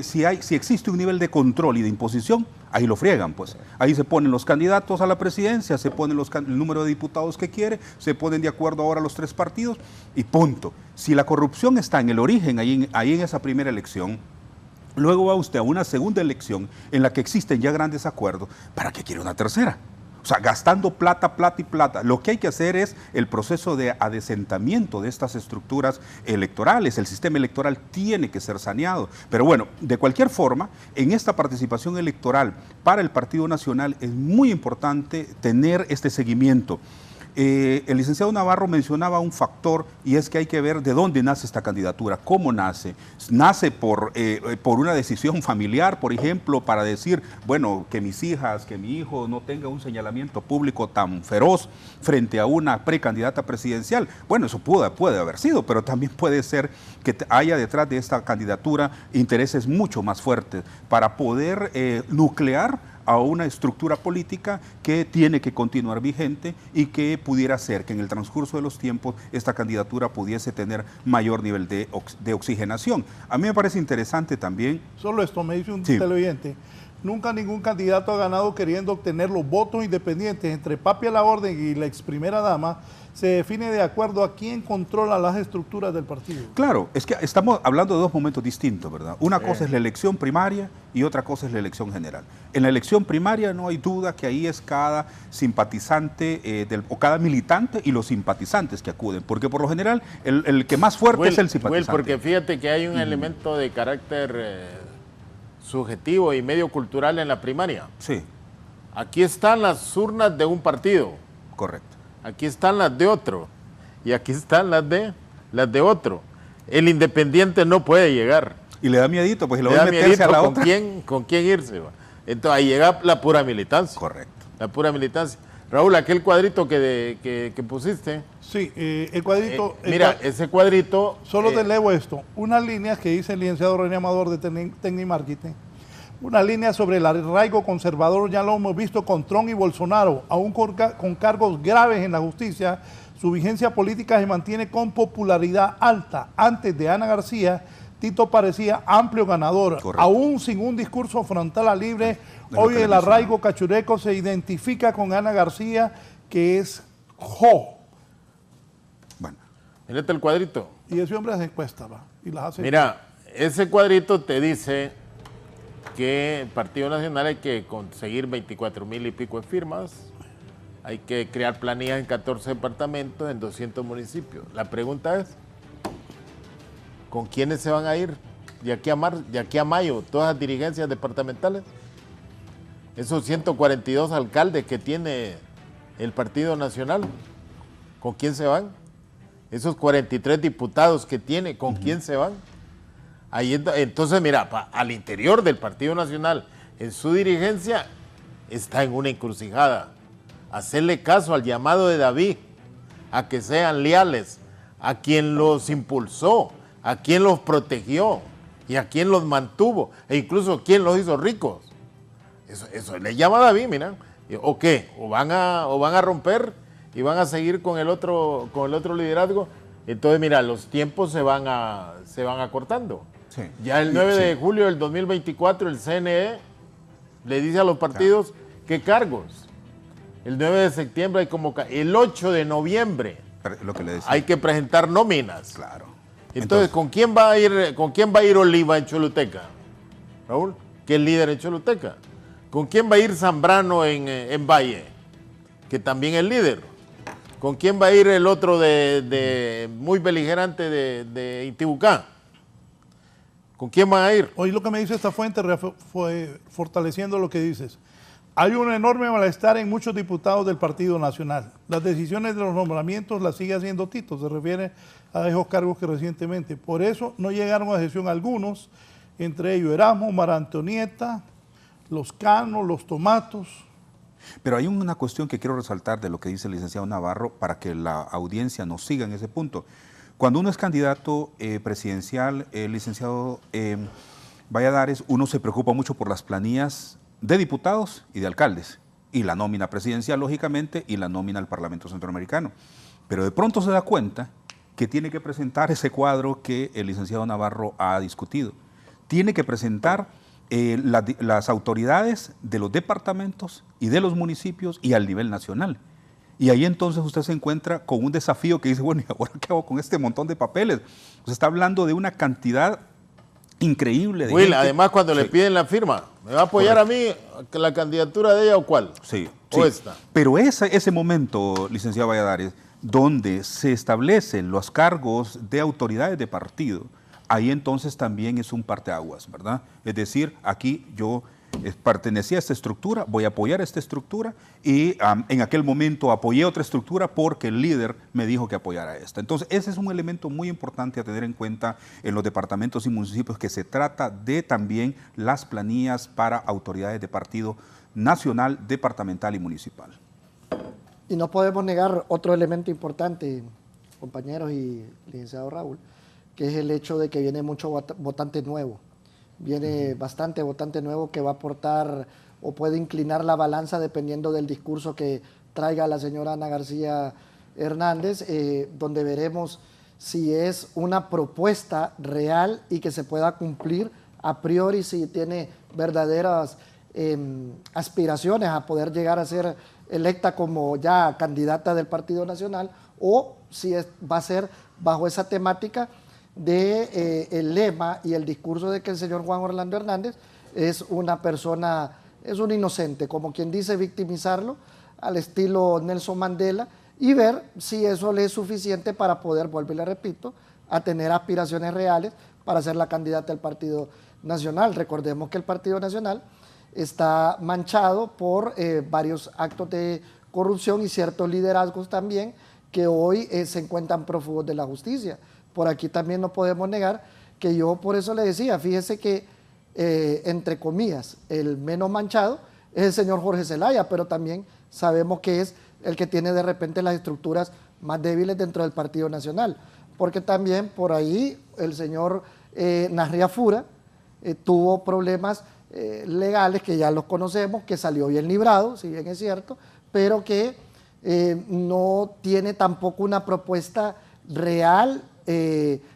si existe un nivel de control y de imposición, ahí lo friegan, pues. Ahí se ponen los candidatos a la presidencia, se ponen el número de diputados que quiere, se ponen de acuerdo ahora los 3 partidos y punto. Si la corrupción está en el origen, ahí en esa primera elección, luego va usted a una segunda elección en la que existen ya grandes acuerdos, ¿para qué quiere una tercera? O sea, gastando plata, plata y plata. Lo que hay que hacer es el proceso de adesentamiento de estas estructuras electorales. El sistema electoral tiene que ser saneado. Pero bueno, de cualquier forma, en esta participación electoral para el Partido Nacional es muy importante tener este seguimiento. El licenciado Navarro mencionaba un factor, y es que hay que ver de dónde nace esta candidatura, cómo nace. Nace por una decisión familiar, por ejemplo, para decir, bueno, que mis hijas, que mi hijo no tenga un señalamiento público tan feroz frente a una precandidata presidencial. Bueno, eso puede haber sido, pero también puede ser que haya detrás de esta candidatura intereses mucho más fuertes para poder nuclear a una estructura política que tiene que continuar vigente y que pudiera ser que en el transcurso de los tiempos esta candidatura pudiese tener mayor nivel de oxigenación. A mí me parece interesante también... Solo esto, me dice un televidente, nunca ningún candidato ha ganado queriendo obtener los votos independientes entre Papi a la Orden y la ex primera dama. Se define de acuerdo a quién controla las estructuras del partido. Claro, es que estamos hablando de dos momentos distintos, ¿verdad? Una cosa es la elección primaria y otra cosa es la elección general. En la elección primaria no hay duda que ahí es cada simpatizante o cada militante y los simpatizantes que acuden, porque por lo general el que más fuerte es el simpatizante. Porque fíjate que hay un elemento de carácter subjetivo y medio cultural en la primaria. Sí. Aquí están las urnas de un partido. Correcto. Aquí están las de otro y aquí están las de otro. El independiente no puede llegar. Y le da miedito, pues le da miedito a la otra. ¿Con quién irse? Entonces ahí llega la pura militancia. Correcto. La pura militancia. Raúl, aquel cuadrito que pusiste. Sí, el cuadrito... mira, ese cuadrito... Solo te leo esto. Unas líneas que dice el licenciado René Amador de Tecnimarketing. Una línea sobre el arraigo conservador, ya lo hemos visto con Trump y Bolsonaro, aún con cargos graves en la justicia. Su vigencia política se mantiene con popularidad alta. Antes de Ana García, Tito parecía amplio ganador. Correcto. Aún sin un discurso frontal libre, hoy el arraigo cachureco se identifica con Ana García, que es Jo. Bueno, mírate el cuadrito. Y ese hombre hace encuestas, ¿va? Y las hace. Mira, ese cuadrito te dice que el Partido Nacional hay que conseguir 24,000 y pico de firmas, hay que crear planillas en 14 departamentos, en 200 municipios. La pregunta es, ¿con quiénes se van a ir de aquí a mayo todas las dirigencias departamentales? Esos 142 alcaldes que tiene el Partido Nacional, ¿con quién se van? Esos 43 diputados que tiene, ¿con quién se van? Ahí, entonces, mira, al interior del Partido Nacional, en su dirigencia, está en una encrucijada. Hacerle caso al llamado de David, a que sean leales, a quien los impulsó, a quien los protegió y a quien los mantuvo, e incluso quien los hizo ricos. Eso le llama a David, mira. ¿O qué? ¿O van a romper y van a seguir con el otro liderazgo? Entonces, mira, los tiempos se van acortando. Sí. Ya el 9 Sí. de julio del 2024 el CNE le dice a los partidos qué cargos. El 9 de septiembre hay convocatoria. El 8 de noviembre Lo que le decía. hay que presentar nóminas. Claro. Entonces, ¿con quién va a ir Oliva en Choluteca? Raúl, que es líder en Choluteca. ¿Con quién va a ir Zambrano en Valle? Que también es líder. ¿Con quién va a ir el otro muy beligerante de Intibucá? ¿Con quién van a ir? Hoy lo que me dice esta fuente fue fortaleciendo lo que dices. Hay un enorme malestar en muchos diputados del Partido Nacional. Las decisiones de los nombramientos las sigue haciendo Tito, se refiere a esos cargos que recientemente. Por eso no llegaron a sesión algunos, entre ellos Erasmo, Mara Antonieta, los Canos, los Tomatos. Pero hay una cuestión que quiero resaltar de lo que dice el licenciado Navarro para que la audiencia nos siga en ese punto. Cuando uno es candidato presidencial, licenciado Valladares, uno se preocupa mucho por las planillas de diputados y de alcaldes, y la nómina presidencial, lógicamente, y la nómina al Parlamento Centroamericano. Pero de pronto se da cuenta que tiene que presentar ese cuadro que el licenciado Navarro ha discutido. Tiene que presentar las autoridades de los departamentos y de los municipios y al nivel nacional. Y ahí entonces usted se encuentra con un desafío que dice, bueno, ¿y ahora qué hago con este montón de papeles? Usted está hablando de una cantidad increíble de Will, gente. además cuando le piden la firma, ¿me va a apoyar Correcto. a mí la candidatura de ella o cuál? Sí, ¿O sí. esta? Pero ese momento, licenciado Valladares, donde se establecen los cargos de autoridades de partido, ahí entonces también es un parteaguas, ¿verdad? Es decir, aquí yo pertenecía a esta estructura, voy a apoyar esta estructura y en aquel momento apoyé otra estructura porque el líder me dijo que apoyara esta. Entonces ese es un elemento muy importante a tener en cuenta en los departamentos y municipios, que se trata de también las planillas para autoridades de partido nacional, departamental y municipal. Y no podemos negar otro elemento importante, compañeros y licenciado Raúl, que es el hecho de que viene mucho votante nuevo. Viene bastante votante nuevo que va a aportar o puede inclinar la balanza dependiendo del discurso que traiga la señora Ana García Hernández, donde veremos si es una propuesta real y que se pueda cumplir a priori, si tiene verdaderas aspiraciones a poder llegar a ser electa como ya candidata del Partido Nacional, o si va a ser bajo esa temática de el lema y el discurso de que el señor Juan Orlando Hernández es una persona, es un inocente, como quien dice, victimizarlo al estilo Nelson Mandela, y ver si eso le es suficiente para poder, vuelvo y le repito, a tener aspiraciones reales para ser la candidata del Partido Nacional. Recordemos que el Partido Nacional está manchado por varios actos de corrupción y ciertos liderazgos también que hoy se encuentran prófugos de la justicia. Por aquí también no podemos negar que yo por eso le decía, fíjese que, entre comillas, el menos manchado es el señor Jorge Zelaya, pero también sabemos que es el que tiene de repente las estructuras más débiles dentro del Partido Nacional, porque también por ahí el señor Nasria Fura tuvo problemas legales que ya los conocemos, que salió bien librado, si bien es cierto, pero que no tiene tampoco una propuesta real,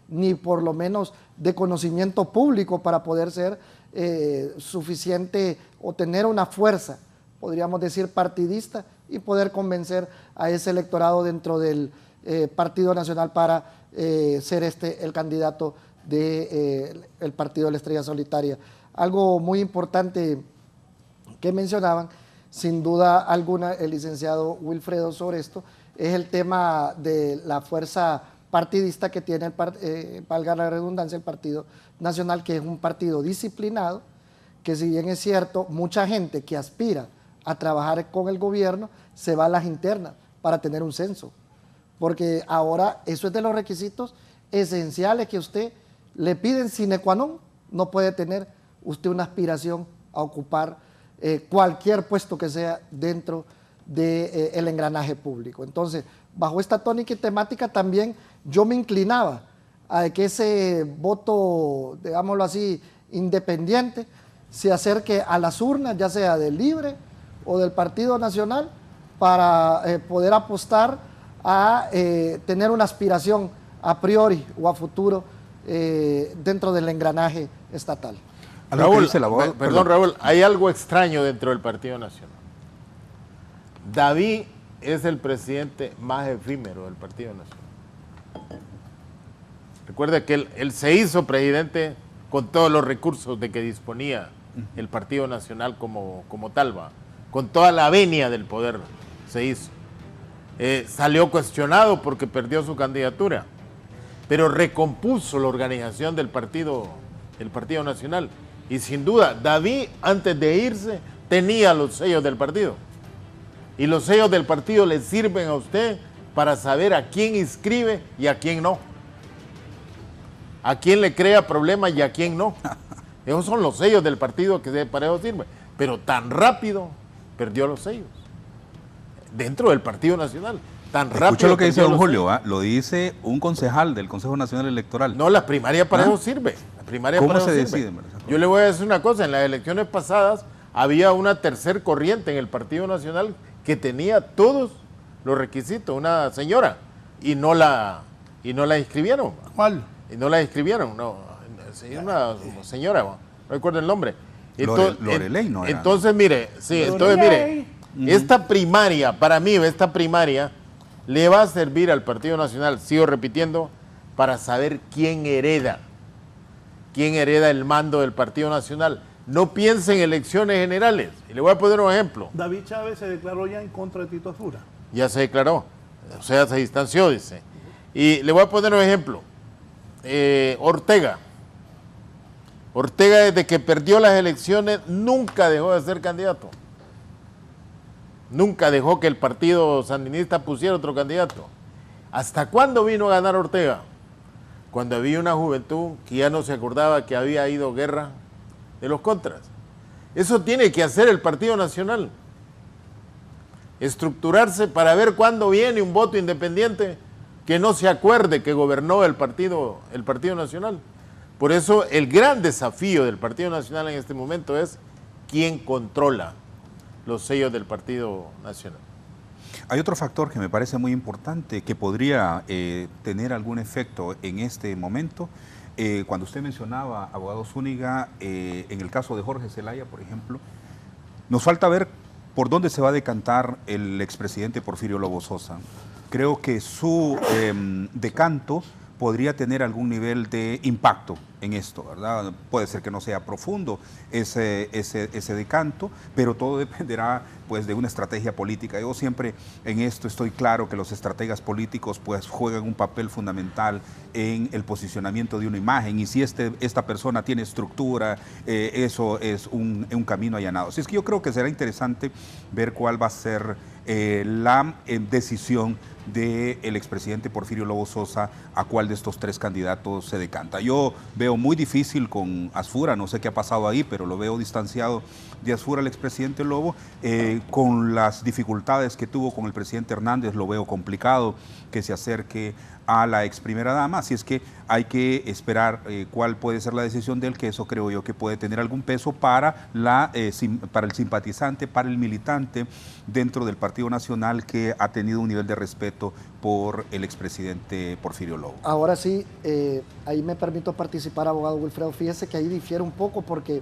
ni por lo menos de conocimiento público para poder ser suficiente o tener una fuerza, podríamos decir partidista, y poder convencer a ese electorado dentro del Partido Nacional para ser el candidato del Partido de la Estrella Solitaria. Algo muy importante que mencionaban, sin duda alguna, el licenciado Wilfredo sobre esto, es el tema de la fuerza partidista que tiene, valga la redundancia, el Partido Nacional, que es un partido disciplinado, que si bien es cierto, mucha gente que aspira a trabajar con el gobierno se va a las internas para tener un censo, porque ahora eso es de los requisitos esenciales que usted le piden sine qua non, no puede tener usted una aspiración a ocupar cualquier puesto que sea dentro del engranaje público. Entonces, bajo esta tónica y temática también yo me inclinaba a que ese voto, digámoslo así, independiente, se acerque a las urnas, ya sea del Libre o del Partido Nacional, para poder apostar a tener una aspiración a priori o a futuro dentro del engranaje estatal. Raúl, perdón Raúl, hay algo extraño dentro del Partido Nacional. David es el presidente más efímero del Partido Nacional. Recuerda que él se hizo presidente con todos los recursos de que disponía el Partido Nacional como tal, con toda la venia del poder se hizo. Salió cuestionado porque perdió su candidatura, pero recompuso la organización del Partido Nacional. Y sin duda, David, antes de irse, tenía los sellos del partido. Y los sellos del partido le sirven a usted para saber a quién inscribe y a quién no. A quién le crea problemas y a quién no. Esos son los sellos del partido que para eso sirve. Pero tan rápido perdió los sellos. Dentro del Partido Nacional. Tan rápido. Escucha lo que dice don Julio, lo dice un concejal del Consejo Nacional Electoral. No, la primaria para eso sirve. La primaria ¿Cómo para se eso decide? sirve. Yo le voy a decir una cosa, en las elecciones pasadas había una tercer corriente en el Partido Nacional que tenía todos los requisitos, una señora, y no la inscribieron. ¿Cuál? Y no la inscribieron, no, una señora, no recuerdo el nombre. Loreley no era. Entonces, mire, esta primaria, para mí, esta primaria le va a servir al Partido Nacional, sigo repitiendo, para saber quién hereda el mando del Partido Nacional. No piense en elecciones generales. Y le voy a poner un ejemplo. David Chávez se declaró ya en contra de Tito Asfura. Ya se declaró, o sea, se distanció, dice. Y le voy a poner un ejemplo. Ortega, desde que perdió las elecciones, nunca dejó de ser candidato. Nunca dejó que el partido sandinista pusiera otro candidato. ¿Hasta cuándo vino a ganar Ortega? Cuando había una juventud que ya no se acordaba que había ido guerra de los contras. Eso tiene que hacer el Partido Nacional. Estructurarse para ver cuándo viene un voto independiente que no se acuerde que gobernó el Partido Nacional. Por eso el gran desafío del Partido Nacional en este momento es quién controla los sellos del Partido Nacional. Hay otro factor que me parece muy importante que podría tener algún efecto en este momento. Cuando usted mencionaba, abogado Zúñiga, en el caso de Jorge Zelaya, por ejemplo, nos falta ver por dónde se va a decantar el expresidente Porfirio Lobo Sosa. Creo que su decanto podría tener algún nivel de impacto en esto, ¿verdad? Puede ser que no sea profundo ese decanto, pero todo dependerá pues de una estrategia política. Yo siempre en esto estoy claro que los estrategas políticos pues juegan un papel fundamental en el posicionamiento de una imagen, y si esta persona tiene estructura, eso es un camino allanado. Así es que yo creo que será interesante ver cuál va a ser la decisión del expresidente Porfirio Lobo Sosa a cuál de estos tres candidatos se decanta. Yo veo muy difícil con Asfura, no sé qué ha pasado ahí, pero lo veo distanciado de Asfura el expresidente Lobo. Con las dificultades que tuvo con el presidente Hernández, lo veo complicado que se acerque a la ex primera dama, así es que hay que esperar cuál puede ser la decisión de él, que eso creo yo que puede tener algún peso para el simpatizante, para el militante dentro del Partido Nacional que ha tenido un nivel de respeto por el expresidente Porfirio Lobo. Ahora sí, ahí me permito participar, abogado Wilfredo. Fíjese que ahí difiere un poco porque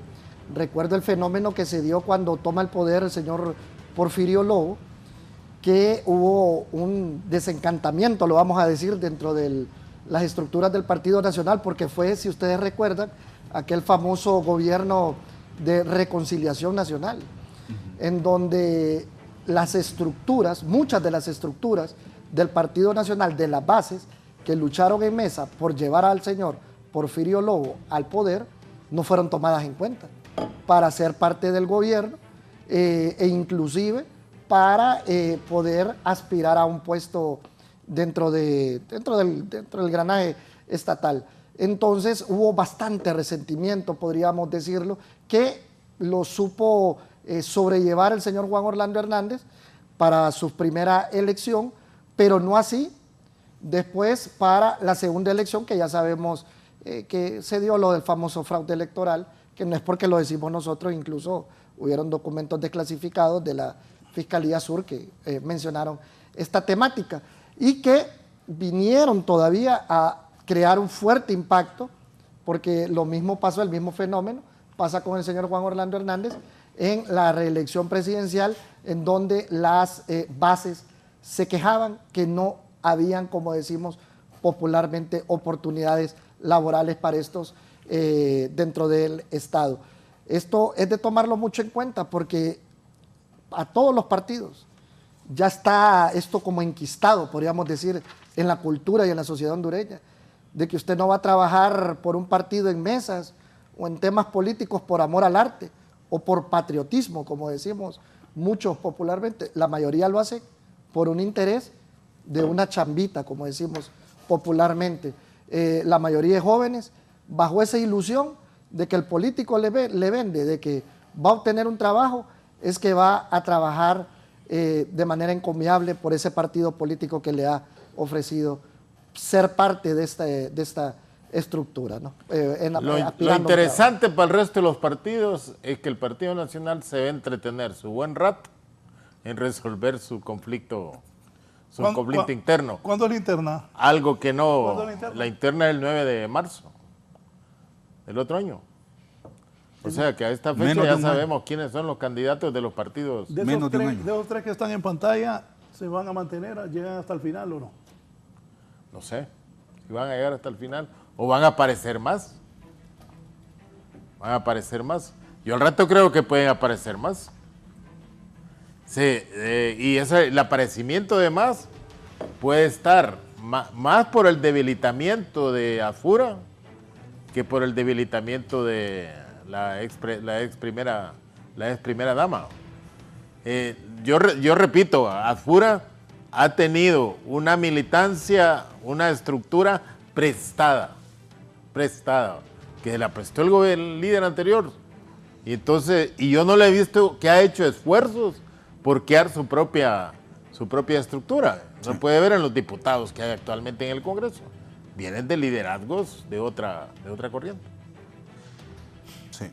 recuerdo el fenómeno que se dio cuando toma el poder el señor Porfirio Lobo, que hubo un desencantamiento, lo vamos a decir, dentro de las estructuras del Partido Nacional, porque fue, si ustedes recuerdan, aquel famoso gobierno de reconciliación nacional, en donde las estructuras, muchas de las estructuras del Partido Nacional, de las bases que lucharon en mesa por llevar al señor Porfirio Lobo al poder, no fueron tomadas en cuenta para ser parte del gobierno e inclusive para poder aspirar a un puesto dentro del engranaje estatal. Entonces hubo bastante resentimiento, podríamos decirlo, que lo supo sobrellevar el señor Juan Orlando Hernández para su primera elección, pero no así después para la segunda elección, que ya sabemos que se dio lo del famoso fraude electoral, que no es porque lo decimos nosotros, incluso hubieron documentos desclasificados de la Fiscalía Sur que mencionaron esta temática, y que vinieron todavía a crear un fuerte impacto, porque lo mismo pasó, el mismo fenómeno pasa con el señor Juan Orlando Hernández en la reelección presidencial, en donde las bases se quejaban que no habían, como decimos popularmente, oportunidades laborales para estos dentro del Estado. Esto es de tomarlo mucho en cuenta, porque a todos los partidos ya está esto como enquistado, podríamos decir, en la cultura y en la sociedad hondureña, de que usted no va a trabajar por un partido en mesas o en temas políticos por amor al arte o por patriotismo, como decimos muchos popularmente. La mayoría lo hace por un interés de una chambita, como decimos popularmente. La mayoría de jóvenes bajo esa ilusión de que el político le vende, de que va a obtener un trabajo, es que va a trabajar de manera encomiable por ese partido político que le ha ofrecido ser parte de esta estructura, ¿no? Lo interesante para el resto de los partidos es que el Partido Nacional se va a entretener su buen rato en resolver su conflicto interno. ¿Cuándo es la interna? Algo que no... ¿Cuándo es la interna? La interna es el 9 de marzo del otro año. O sea que a esta fecha ya sabemos quiénes son los candidatos de los partidos. De esos tres que están en pantalla, ¿se van a mantener? ¿Llegan hasta el final o no? No sé si van a llegar hasta el final o van a aparecer más. Van a aparecer más. Yo al rato creo que pueden aparecer más. Sí, y el aparecimiento de más puede estar más por el debilitamiento de Afura que por el debilitamiento de la ex primera dama. Yo repito, Afura ha tenido una militancia, una estructura prestada, que se la prestó el líder anterior. Y entonces, yo no le he visto que ha hecho esfuerzos por crear su propia estructura. Se puede ver en los diputados que hay actualmente en el Congreso. Vienen de liderazgos de otra corriente. Sí.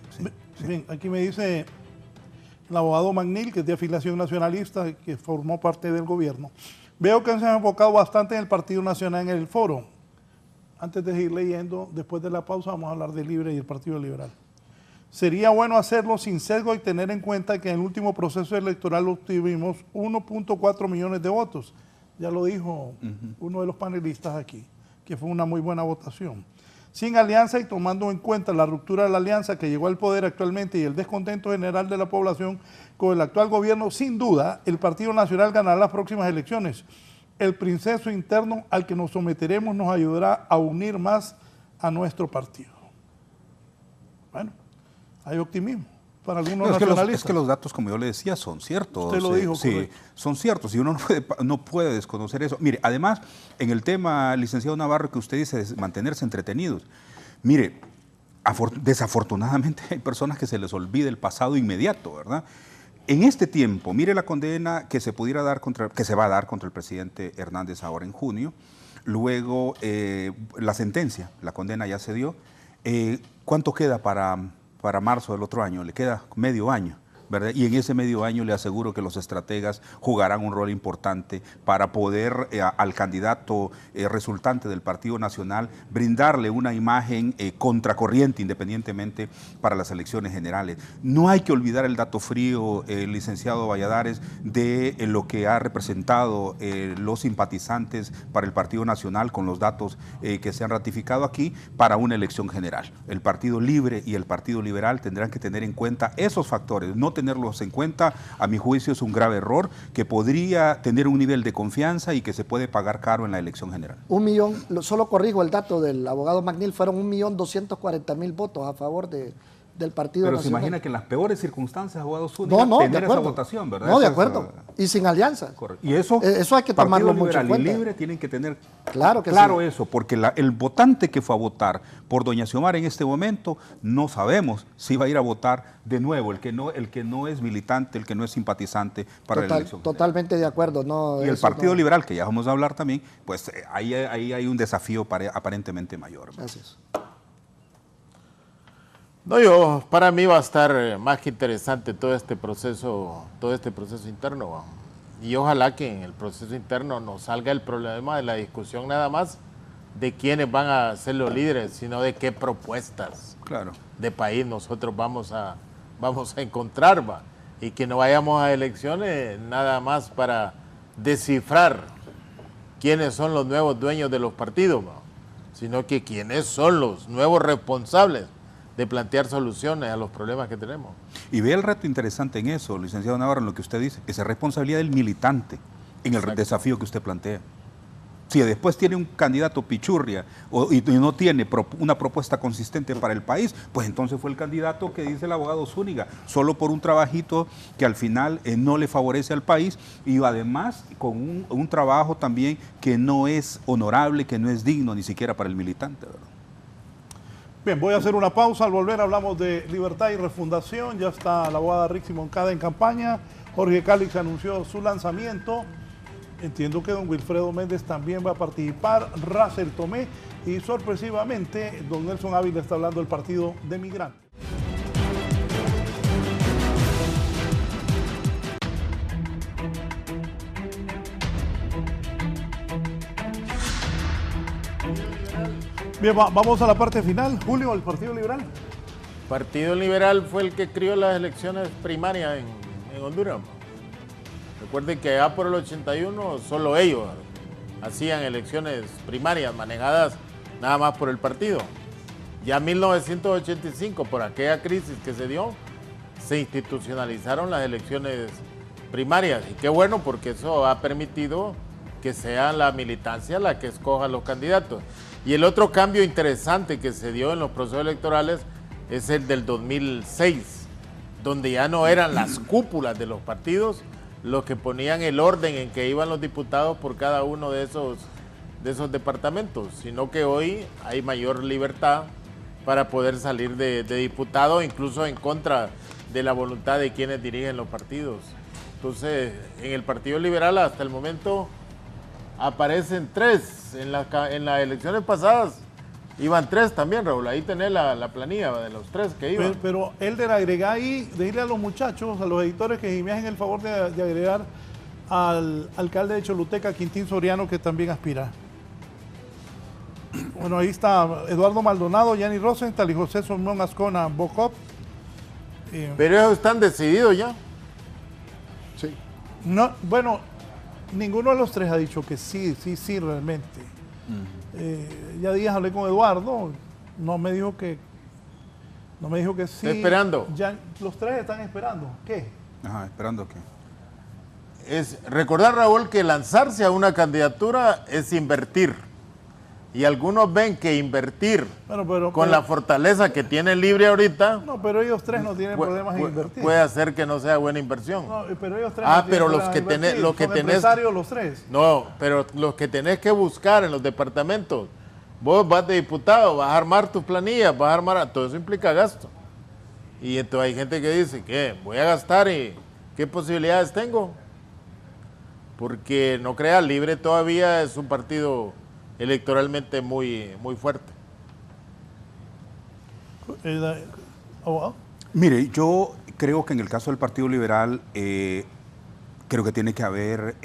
Bien, aquí me dice el abogado Magnil, que es de afiliación nacionalista, que formó parte del gobierno. Veo que se han enfocado bastante en el Partido Nacional en el foro. Antes de seguir leyendo, después de la pausa vamos a hablar de Libre y el Partido Liberal. Sería bueno hacerlo sin sesgo y tener en cuenta que en el último proceso electoral obtuvimos 1.4 millones de votos. Ya lo dijo uno de los panelistas aquí, que fue una muy buena votación. Sin alianza y tomando en cuenta la ruptura de la alianza que llegó al poder actualmente y el descontento general de la población con el actual gobierno, sin duda, el Partido Nacional ganará las próximas elecciones. El proceso interno al que nos someteremos nos ayudará a unir más a nuestro partido. Bueno, hay optimismo para algunos nacionalistas. Es que los datos, como yo le decía, son ciertos. Usted lo dijo, sí, correcto. Son ciertos y uno no puede desconocer eso. Mire, además, en el tema, licenciado Navarro, que usted dice es mantenerse entretenidos. Mire, desafortunadamente hay personas que se les olvida el pasado inmediato, ¿verdad? En este tiempo, mire la condena que se pudiera dar que se va a dar contra el presidente Hernández ahora en junio. Luego, la sentencia, la condena ya se dio. ¿Cuánto queda para marzo del otro año? Le queda medio año, ¿verdad? Y en ese medio año le aseguro que los estrategas jugarán un rol importante para poder al candidato resultante del Partido Nacional brindarle una imagen contracorriente independientemente para las elecciones generales. No hay que olvidar el dato frío, licenciado Valladares, de lo que ha representado los simpatizantes para el Partido Nacional con los datos que se han ratificado aquí para una elección general. El Partido Libre y el Partido Liberal tendrán que tener en cuenta esos factores. No tenerlos en cuenta, a mi juicio, es un grave error que podría tener un nivel de confianza y que se puede pagar caro en la elección general. 1 millón, solo corrijo el dato del abogado Magnil, fueron 1.240.000 votos a favor del Partido Pero Nacional. se imagina que en las peores circunstancias, abogado Zúñiga, tener esa votación, ¿verdad? No, de acuerdo. Y sin alianza. Correcto. Y eso hay que tomarlo mucho en cuenta. Y Libre tienen que tener claro sí. Eso, porque el votante que fue a votar por doña Xiomara en este momento, no sabemos si va a ir a votar de nuevo, el que no es militante, el que no es simpatizante para la elección. Totalmente de acuerdo. No, y el Partido Liberal, que ya vamos a hablar también, pues ahí hay un desafío aparentemente mayor. Gracias. No, para mí va a estar más que interesante todo este proceso interno. Y ojalá que en el proceso interno no salga el problema de la discusión nada más de quiénes van a ser los líderes, sino de qué propuestas de país nosotros vamos a encontrar, ¿va? Y que no vayamos a elecciones nada más para descifrar quiénes son los nuevos dueños de los partidos, ¿va? Sino que quiénes son los nuevos responsables de plantear soluciones a los problemas que tenemos. Y ve el reto interesante en eso, licenciado Navarro, en lo que usted dice, esa es responsabilidad del militante en el desafío que usted plantea. Si después tiene un candidato pichurria y no tiene una propuesta consistente para el país, pues entonces fue el candidato que dice el abogado Zúñiga, solo por un trabajito que al final no le favorece al país y además con un trabajo también que no es honorable, que no es digno ni siquiera para el militante, ¿verdad? Bien, voy a hacer una pausa. Al volver hablamos de libertad y refundación. Ya está la abogada Rixi Moncada en campaña. Jorge Calix anunció su lanzamiento. Entiendo que don Wilfredo Méndez también va a participar, Russell Tomé y sorpresivamente don Nelson Ávila está hablando del Partido de Migrantes. Bien, vamos a la parte final. Julio, el Partido Liberal. Partido Liberal fue el que crió las elecciones primarias en Honduras. Recuerden que allá por el 81 solo ellos hacían elecciones primarias manejadas nada más por el partido. Ya en 1985, por aquella crisis que se dio, se institucionalizaron las elecciones primarias. Y qué bueno, porque eso ha permitido que sea la militancia la que escoja los candidatos. Y el otro cambio interesante que se dio en los procesos electorales es el del 2006, donde ya no eran las cúpulas de los partidos los que ponían el orden en que iban los diputados por cada uno de esos departamentos, sino que hoy hay mayor libertad para poder salir de diputado, incluso en contra de la voluntad de quienes dirigen los partidos. Entonces, en el Partido Liberal hasta el momento aparecen 3. En las elecciones pasadas iban 3 también, Raúl. Ahí tenés la planilla de los 3 que iban. Pero Elder, agrega ahí, dile a los muchachos, a los editores, que me hacen el favor de agregar al alcalde de Choluteca, Quintín Soriano, que también aspira. Bueno, ahí está Eduardo Maldonado, Yanni Rosenthal y José Somón Ascona Bocop. Pero ellos están decididos ya. Sí. No, bueno, ninguno de los 3 ha dicho que sí, realmente. Ya días hablé con Eduardo, no me dijo que sí. ¿Está esperando? Ya, los 3 están esperando. ¿Qué? Ajá, ¿esperando qué? Es recordar, Raúl, que lanzarse a una candidatura es invertir. Y algunos ven que invertir con la fortaleza que tiene Libre ahorita... No, pero ellos 3 no tienen problemas en invertir. Puede hacer que no sea buena inversión. No, pero ellos 3 pero los que tenés... Los empresarios los 3. No, pero los que tenés que buscar en los departamentos, vos vas de diputado, vas a armar tus planillas, vas a armar... Todo eso implica gasto. Y entonces hay gente que dice, ¿qué? Voy a gastar y ¿qué posibilidades tengo? Porque no crea, Libre todavía es un partido electoralmente muy fuerte. Mire, yo creo que en el caso del Partido Liberal creo que tiene que haber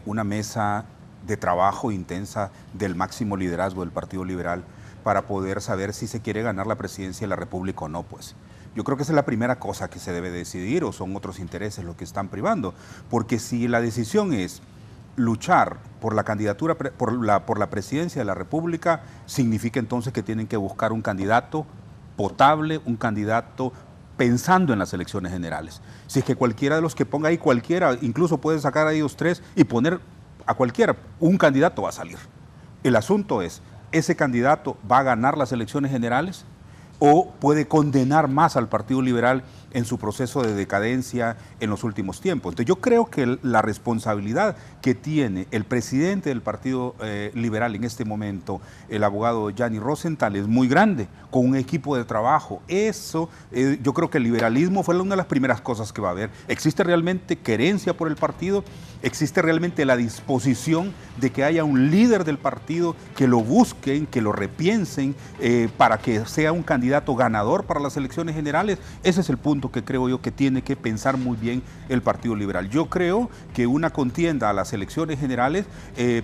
una mesa de trabajo intensa del máximo liderazgo del Partido Liberal para poder saber si se quiere ganar la presidencia de la República o no, pues. Yo creo que esa es la primera cosa que se debe decidir, o son otros intereses los que están privando, porque si la decisión es luchar por la candidatura, por la presidencia de la República, significa entonces que tienen que buscar un candidato potable, un candidato pensando en las elecciones generales. Si es que cualquiera de los que ponga ahí, cualquiera, incluso puede sacar a ellos 3 y poner a cualquiera, un candidato va a salir. El asunto es, ¿ese candidato va a ganar las elecciones generales o puede condenar más al Partido Liberal en su proceso de decadencia en los últimos tiempos? Entonces yo creo que la responsabilidad que tiene el presidente del Partido Liberal en este momento, el abogado Yanni Rosenthal, es muy grande, con un equipo de trabajo. Eso, yo creo que el liberalismo fue una de las primeras cosas que va a haber. ¿Existe realmente querencia por el partido? ¿Existe realmente la disposición de que haya un líder del partido que lo busquen, que lo repiensen para que sea un candidato ganador para las elecciones generales? Ese es el punto punto que creo yo que tiene que pensar muy bien el Partido Liberal. Yo creo que una contienda a las elecciones generales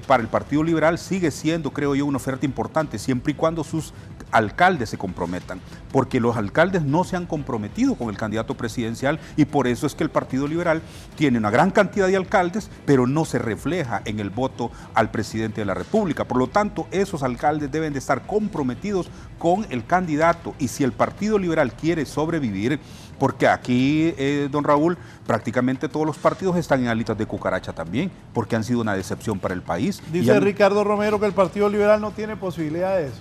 para el Partido Liberal sigue siendo, creo yo, una oferta importante, siempre y cuando sus alcaldes se comprometan, porque los alcaldes no se han comprometido con el candidato presidencial y por eso es que el Partido Liberal tiene una gran cantidad de alcaldes, pero no se refleja en el voto al presidente de la República. Por lo tanto, esos alcaldes deben de estar comprometidos con el candidato, y si el Partido Liberal quiere sobrevivir, porque aquí, don Raúl, prácticamente todos los partidos están en alitas de cucaracha también, porque han sido una decepción para el país. Dice Ricardo Romero que el Partido Liberal no tiene posibilidades.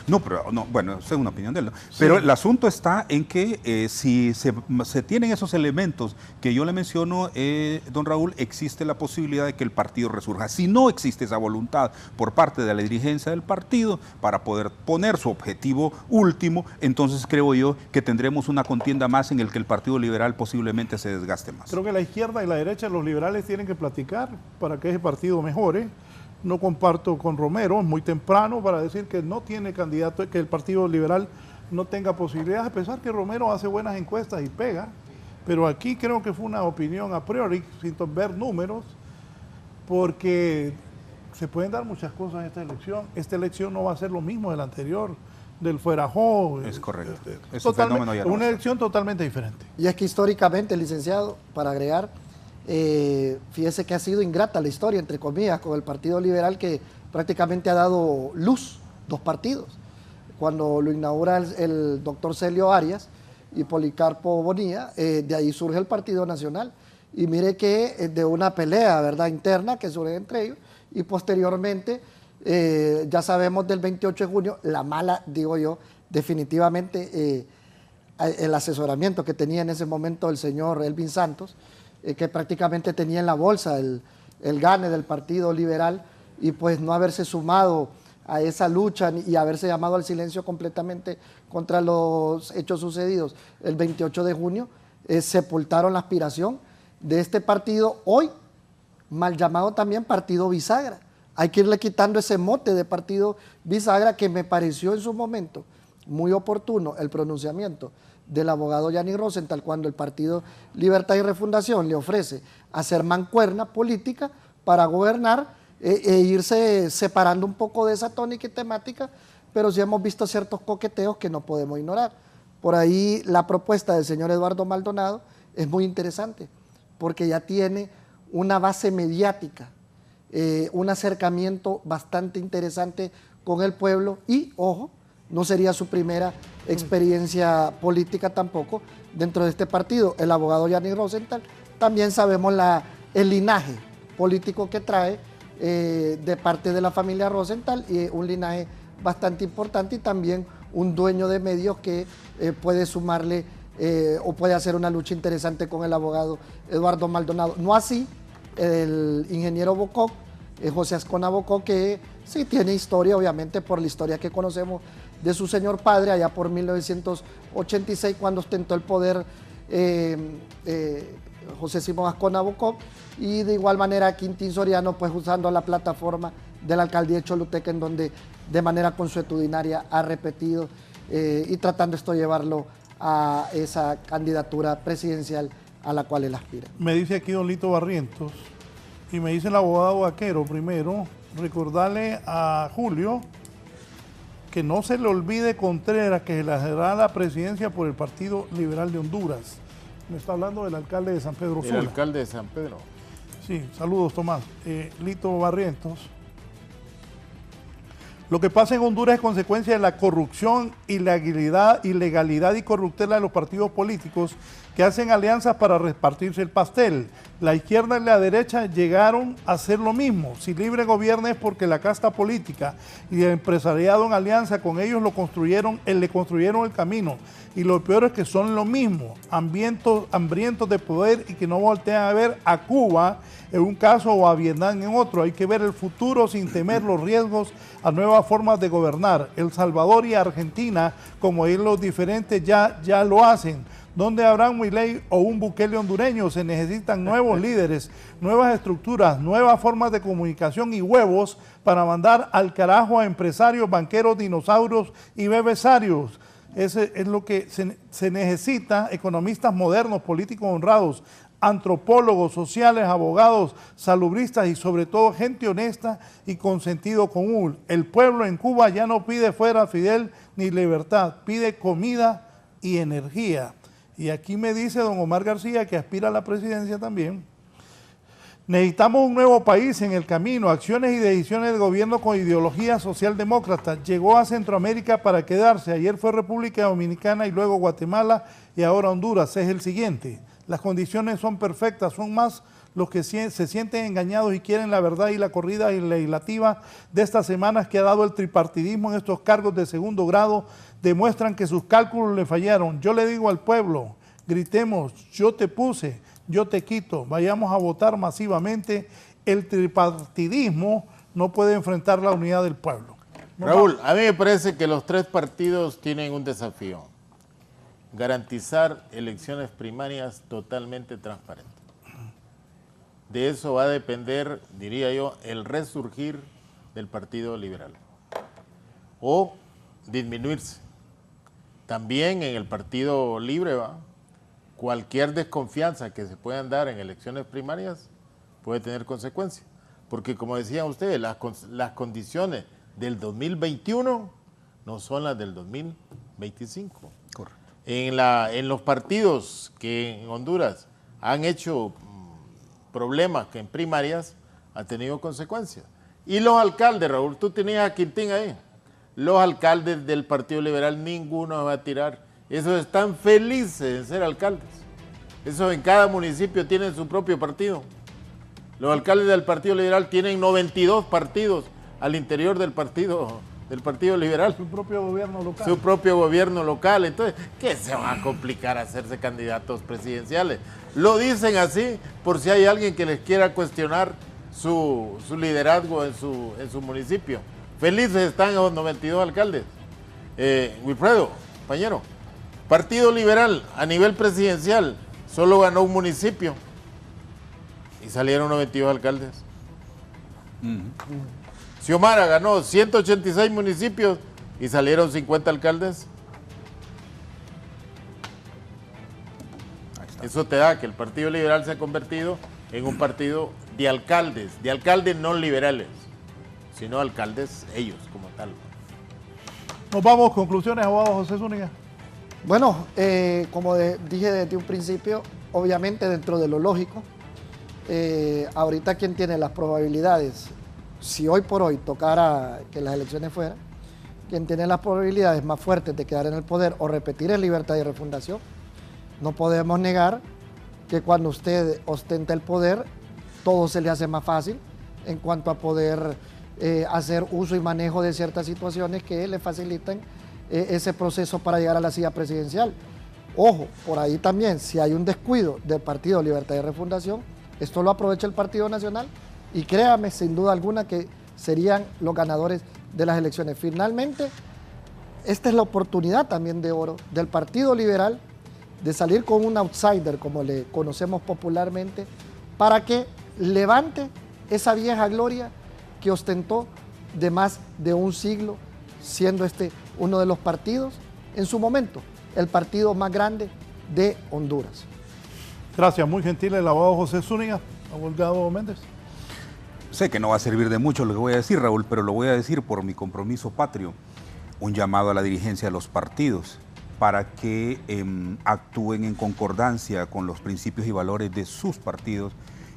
No, pero no, bueno, esa es una opinión de él, ¿no? Pero sí, el asunto está en que si se tienen esos elementos que yo le menciono, don Raúl, existe la posibilidad de que el partido resurja. Si no existe esa voluntad por parte de la dirigencia del partido para poder poner su objetivo último, entonces creo yo que tendremos una contienda más en el que el Partido Liberal posiblemente se desgaste más. Creo que la izquierda y la derecha, los liberales tienen que platicar para que ese partido mejore. No comparto con Romero, es muy temprano para decir que no tiene candidato, que el Partido Liberal no tenga posibilidades, a pesar que Romero hace buenas encuestas y pega, pero aquí creo que fue una opinión a priori, sin ver números, porque se pueden dar muchas cosas en esta elección. Esta elección no va a ser lo mismo de la anterior, del Fuerajó. Es correcto. Es una elección totalmente diferente. Y es que históricamente, licenciado, para agregar, fíjese que ha sido ingrata la historia, entre comillas, con el Partido Liberal, que prácticamente ha dado luz, 2 partidos. Cuando lo inaugura el doctor Celio Arias y Policarpo Bonilla, de ahí surge el Partido Nacional. Y mire que de una pelea, ¿verdad?, interna que surge entre ellos, y posteriormente, ya sabemos del 28 de junio, la mala, digo yo, definitivamente, el asesoramiento que tenía en ese momento el señor Elvin Santos, que prácticamente tenía en la bolsa el gane del Partido Liberal, y pues no haberse sumado a esa lucha y haberse llamado al silencio completamente contra los hechos sucedidos el 28 de junio, sepultaron la aspiración de este partido, hoy mal llamado también Partido Bisagra. Hay que irle quitando ese mote de Partido Bisagra, que me pareció en su momento muy oportuno el pronunciamiento del abogado Gianni Rosenthal cuando el Partido Libertad y Refundación le ofrece hacer mancuerna política para gobernar e irse separando un poco de esa tónica y temática, pero sí hemos visto ciertos coqueteos que no podemos ignorar. Por ahí la propuesta del señor Eduardo Maldonado es muy interesante, porque ya tiene una base mediática, un acercamiento bastante interesante con el pueblo y, ojo, no sería su primera experiencia política tampoco dentro de este partido. El abogado Gianni Rosenthal, también sabemos el linaje político que trae de parte de la familia Rosenthal, y un linaje bastante importante, y también un dueño de medios que puede sumarle o puede hacer una lucha interesante con el abogado Eduardo Maldonado. No así el ingeniero Bococ, José Ascona Bococ, que sí tiene historia, obviamente, por la historia que conocemos de su señor padre allá por 1986, cuando ostentó el poder José Simón Ascona Bococ, y de igual manera Quintín Soriano, pues usando la plataforma de la alcaldía de Choluteca, en donde de manera consuetudinaria ha repetido y tratando esto de llevarlo a esa candidatura presidencial a la cual él aspira. Me dice aquí don Lito Barrientos, y me dice el abogado Vaquero, primero, recordarle a Julio que no se le olvide Contreras, que se le dará la presidencia por el Partido Liberal de Honduras. Me está hablando del alcalde de San Pedro Sula. El alcalde de San Pedro. Sí, saludos Tomás. Lito Barrientos. Lo que pasa en Honduras es consecuencia de la corrupción, ilegalidad y corruptela de los partidos políticos que hacen alianzas para repartirse el pastel. La izquierda y la derecha llegaron a hacer lo mismo. Si Libre gobierna es porque la casta política y el empresariado en alianza con ellos le construyeron el camino. Y lo peor es que son lo mismo, hambrientos de poder, y que no voltean a ver a Cuba en un caso o a Vietnam en otro. Hay que ver el futuro sin temer los riesgos a nuevas formas de gobernar. El Salvador y Argentina, como ellos los diferentes, ya lo hacen. ¿Dónde habrá un Milei o un Bukele hondureño? Se necesitan nuevos líderes, nuevas estructuras, nuevas formas de comunicación y huevos para mandar al carajo a empresarios, banqueros, dinosaurios y bebesarios. Ese es lo que se necesita, economistas modernos, políticos honrados, antropólogos, sociales, abogados, salubristas y sobre todo gente honesta y con sentido común. El pueblo en Cuba ya no pide fuera Fidel ni libertad, pide comida y energía. Y aquí me dice don Omar García, que aspira a la presidencia también, necesitamos un nuevo país en el camino, acciones y decisiones de gobierno con ideología socialdemócrata. Llegó a Centroamérica para quedarse, ayer fue República Dominicana y luego Guatemala y ahora Honduras, es el siguiente. Las condiciones son perfectas, son más los que se sienten engañados y quieren la verdad, y la corrida legislativa de estas semanas que ha dado el tripartidismo en estos cargos de segundo grado demuestran que sus cálculos le fallaron. Yo le digo al pueblo, gritemos, yo te puse, yo te quito, vayamos a votar masivamente. El tripartidismo no puede enfrentar la unidad del pueblo. Raúl, a mí me parece que los tres partidos tienen un desafío: garantizar elecciones primarias totalmente transparentes. De eso va a depender, diría yo, el resurgir del Partido Liberal o disminuirse. También en el Partido Libre, cualquier desconfianza que se puedan dar en elecciones primarias puede tener consecuencias, porque como decían ustedes, las condiciones del 2021 no son las del 2025. Correcto. En los partidos que en Honduras han hecho problemas que en primarias han tenido consecuencias. Y los alcaldes, Raúl, tú tenías a Quintín ahí. Los alcaldes del Partido Liberal, ninguno va a tirar. Esos están felices de ser alcaldes. Esos en cada municipio tienen su propio partido. Los alcaldes del Partido Liberal tienen 92 partidos al interior del Partido Liberal. Su propio gobierno local. Su propio gobierno local. Entonces, ¿qué se va a complicar hacerse candidatos presidenciales? Lo dicen así por si hay alguien que les quiera cuestionar su liderazgo en su municipio. Felices están los 92 alcaldes. Wilfredo, compañero, Partido Liberal a nivel presidencial solo ganó un municipio y salieron 92 alcaldes. Xiomara ganó 186 municipios y salieron 50 alcaldes. Eso te da que el Partido Liberal se ha convertido en un partido de alcaldes no liberales, sino alcaldes ellos como tal. Nos vamos, conclusiones, abogado José Zúñiga. Bueno, como dije desde un principio, obviamente dentro de lo lógico, ahorita quien tiene las probabilidades, si hoy por hoy tocara que las elecciones fueran, quien tiene las probabilidades más fuertes de quedar en el poder o repetir es Libertad y Refundación. No podemos negar que cuando usted ostenta el poder, todo se le hace más fácil en cuanto a poder hacer uso y manejo de ciertas situaciones que le facilitan ese proceso para llegar a la silla presidencial. Ojo, por ahí también, si hay un descuido del Partido Libertad y Refundación, esto lo aprovecha el Partido Nacional y créame, sin duda alguna, que serían los ganadores de las elecciones. Finalmente, esta es la oportunidad también de oro del Partido Liberal de salir con un outsider, como le conocemos popularmente, para que levante esa vieja gloria que ostentó de más de un siglo, siendo este uno de los partidos, en su momento, el partido más grande de Honduras. Gracias, muy gentil el abogado José Zúñiga. Abogado Méndez. Sé que no va a servir de mucho lo que voy a decir, Raúl, pero lo voy a decir por mi compromiso patrio. Un llamado a la dirigencia de los partidos para que actúen en concordancia con los principios y valores de sus partidos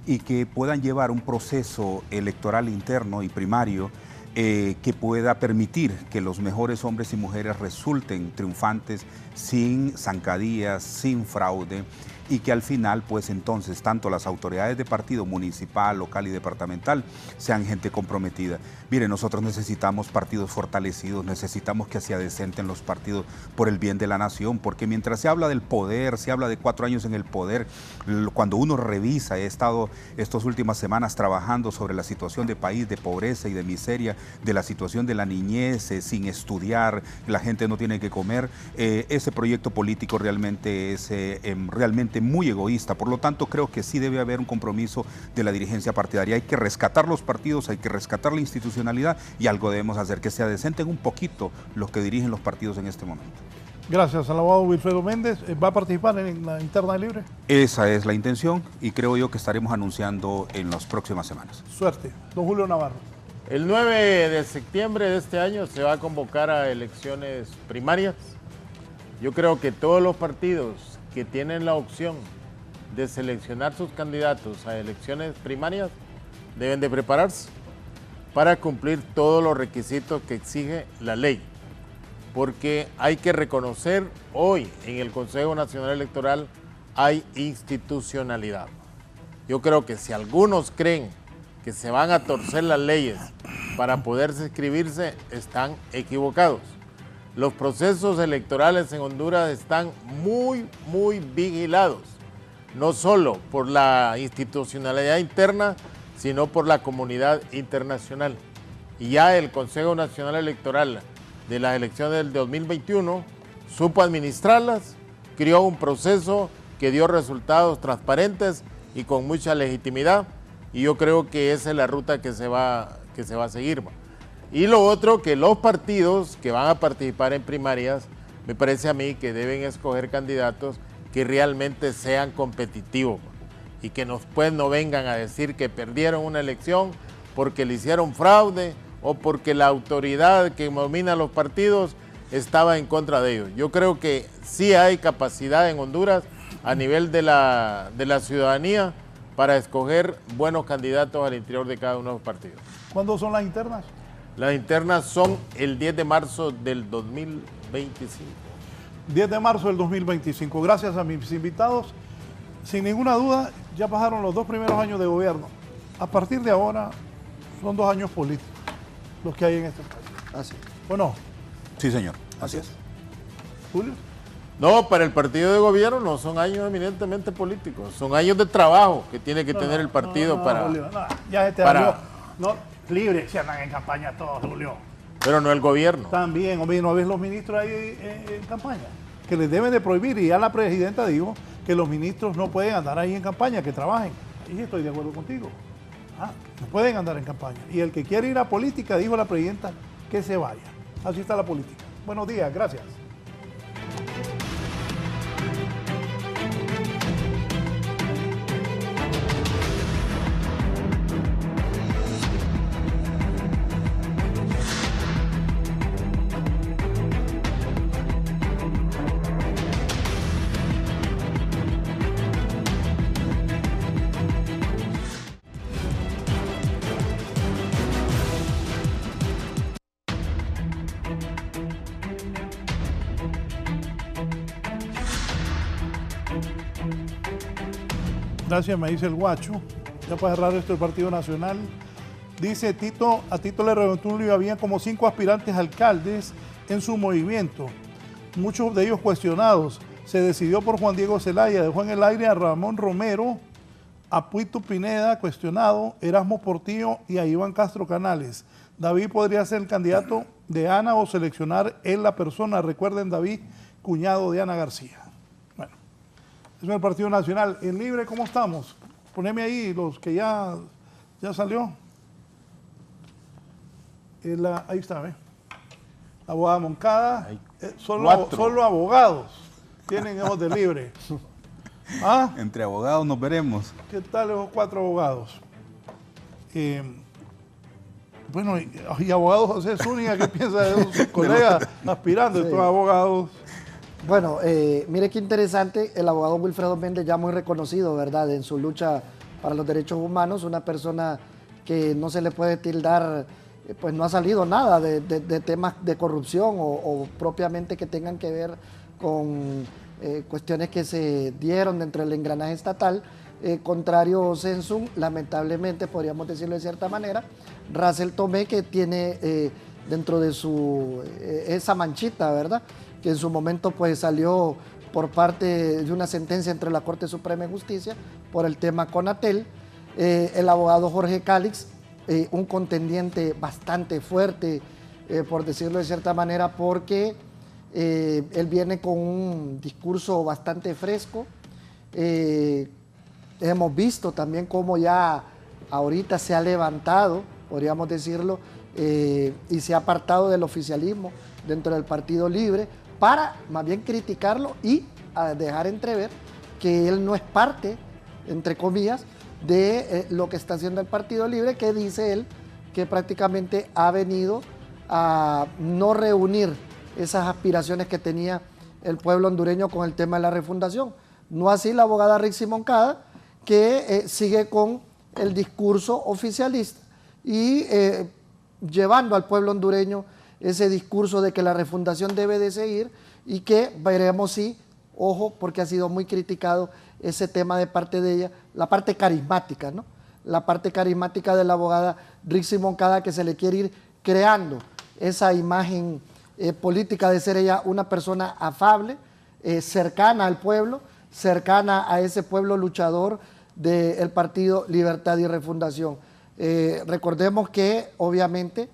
y que puedan llevar un proceso electoral interno y primario que pueda permitir que los mejores hombres y mujeres resulten triunfantes sin zancadillas, sin fraude, y que al final, pues entonces, tanto las autoridades de partido municipal, local y departamental sean gente comprometida. Mire, nosotros necesitamos partidos fortalecidos, necesitamos que se adecenten los partidos por el bien de la nación, porque mientras se habla del poder, se habla de 4 años en el poder, cuando uno revisa, he estado estas últimas semanas trabajando sobre la situación de país, de pobreza y de miseria, de la situación de la niñez, sin estudiar, la gente no tiene que comer, ese proyecto político realmente es realmente muy egoísta. Por lo tanto, creo que sí debe haber un compromiso de la dirigencia partidaria. Hay que rescatar los partidos, hay que rescatar la institucionalidad y algo debemos hacer, que se adecenten un poquito los que dirigen los partidos en este momento. Gracias al abogado Wilfredo Méndez. ¿Va a participar en la interna libre? Esa es la intención y creo yo que estaremos anunciando en las próximas semanas. Suerte. Don Julio Navarro. El 9 de septiembre de este año se va a convocar a elecciones primarias. Yo creo que todos los partidos que tienen la opción de seleccionar sus candidatos a elecciones primarias deben de prepararse para cumplir todos los requisitos que exige la ley. Porque hay que reconocer hoy en el Consejo Nacional Electoral hay institucionalidad. Yo creo que si algunos creen que se van a torcer las leyes para poderse inscribirse, están equivocados. Los procesos electorales en Honduras están muy vigilados, no solo por la institucionalidad interna, sino por la comunidad internacional. Y ya el Consejo Nacional Electoral de las elecciones del 2021 supo administrarlas, creó un proceso que dio resultados transparentes y con mucha legitimidad, y yo creo que esa es la ruta que se va a seguir. Y lo otro, que los partidos que van a participar en primarias, me parece a mí que deben escoger candidatos que realmente sean competitivos y que no vengan a decir que perdieron una elección porque le hicieron fraude o porque la autoridad que domina los partidos estaba en contra de ellos. Yo creo que sí hay capacidad en Honduras a nivel de la ciudadanía para escoger buenos candidatos al interior de cada uno de los partidos. ¿Cuándo son las internas? Las internas son el 10 de marzo del 2025. 10 de marzo del 2025. Gracias a mis invitados. Sin ninguna duda, ya pasaron los 2 primeros años de gobierno. A partir de ahora, son 2 años políticos los que hay en este país. Así. ¿O no? Sí, señor. Así es. ¿Julio? No, para el partido de gobierno no son años eminentemente políticos, son años de trabajo que tiene que tener el partido para... Julio, ya este año, libre, se andan en campaña todos, Julio. Pero no el gobierno. También, hombre, ¿no ves los ministros ahí en campaña? Que les deben de prohibir, y ya la presidenta dijo que los ministros no pueden andar ahí en campaña, que trabajen. Ahí estoy de acuerdo contigo. No pueden andar en campaña. Y el que quiere ir a política, dijo la presidenta, que se vaya. Así está la política. Buenos días, gracias. Gracias, me dice el guacho. Ya para cerrar esto el Partido Nacional. Dice Tito, a Tito le reventó un lío, había como 5 aspirantes alcaldes en su movimiento. Muchos de ellos cuestionados. Se decidió por Juan Diego Zelaya, dejó en el aire a Ramón Romero, a Puito Pineda, cuestionado, Erasmo Portillo y a Iván Castro Canales. David podría ser el candidato de Ana o seleccionar él la persona. Recuerden, David, cuñado de Ana García. Es el Partido Nacional. En libre, ¿cómo estamos? Poneme ahí los que ya salió. Ahí está, ¿ves? Abogada Moncada. Solo abogados tienen ojos de libre. Entre abogados nos veremos. ¿Qué tal esos 4 abogados? Bueno, y abogado José Zúñiga, ¿qué piensa de sus colegas aspirantes, estos abogados? Bueno, mire qué interesante, el abogado Wilfredo Méndez, ya muy reconocido, ¿verdad?, en su lucha para los derechos humanos, una persona que no se le puede tildar, pues no ha salido nada de temas de corrupción o propiamente que tengan que ver con cuestiones que se dieron dentro del engranaje estatal. Contrario Sensum, lamentablemente, podríamos decirlo de cierta manera, Racel Tomé, que tiene dentro de su esa manchita, ¿verdad?, que en su momento pues salió por parte de una sentencia entre la Corte Suprema de Justicia por el tema Conatel. El abogado Jorge Cálix, un contendiente bastante fuerte, por decirlo de cierta manera, porque él viene con un discurso bastante fresco. Hemos visto también cómo ya ahorita se ha levantado, podríamos decirlo, y se ha apartado del oficialismo dentro del Partido Libre, para más bien criticarlo y dejar entrever que él no es parte, entre comillas, de lo que está haciendo el Partido Libre, que dice él que prácticamente ha venido a no reunir esas aspiraciones que tenía el pueblo hondureño con el tema de la refundación. No así la abogada Rixi Moncada, que sigue con el discurso oficialista y llevando al pueblo hondureño ese discurso de que la refundación debe de seguir y que veremos si, ojo, porque ha sido muy criticado ese tema de parte de ella, la parte carismática, ¿no? La parte carismática de la abogada Rixi Moncada, que se le quiere ir creando esa imagen política de ser ella una persona afable, cercana al pueblo, cercana a ese pueblo luchador del Partido Libertad y Refundación. Recordemos que obviamente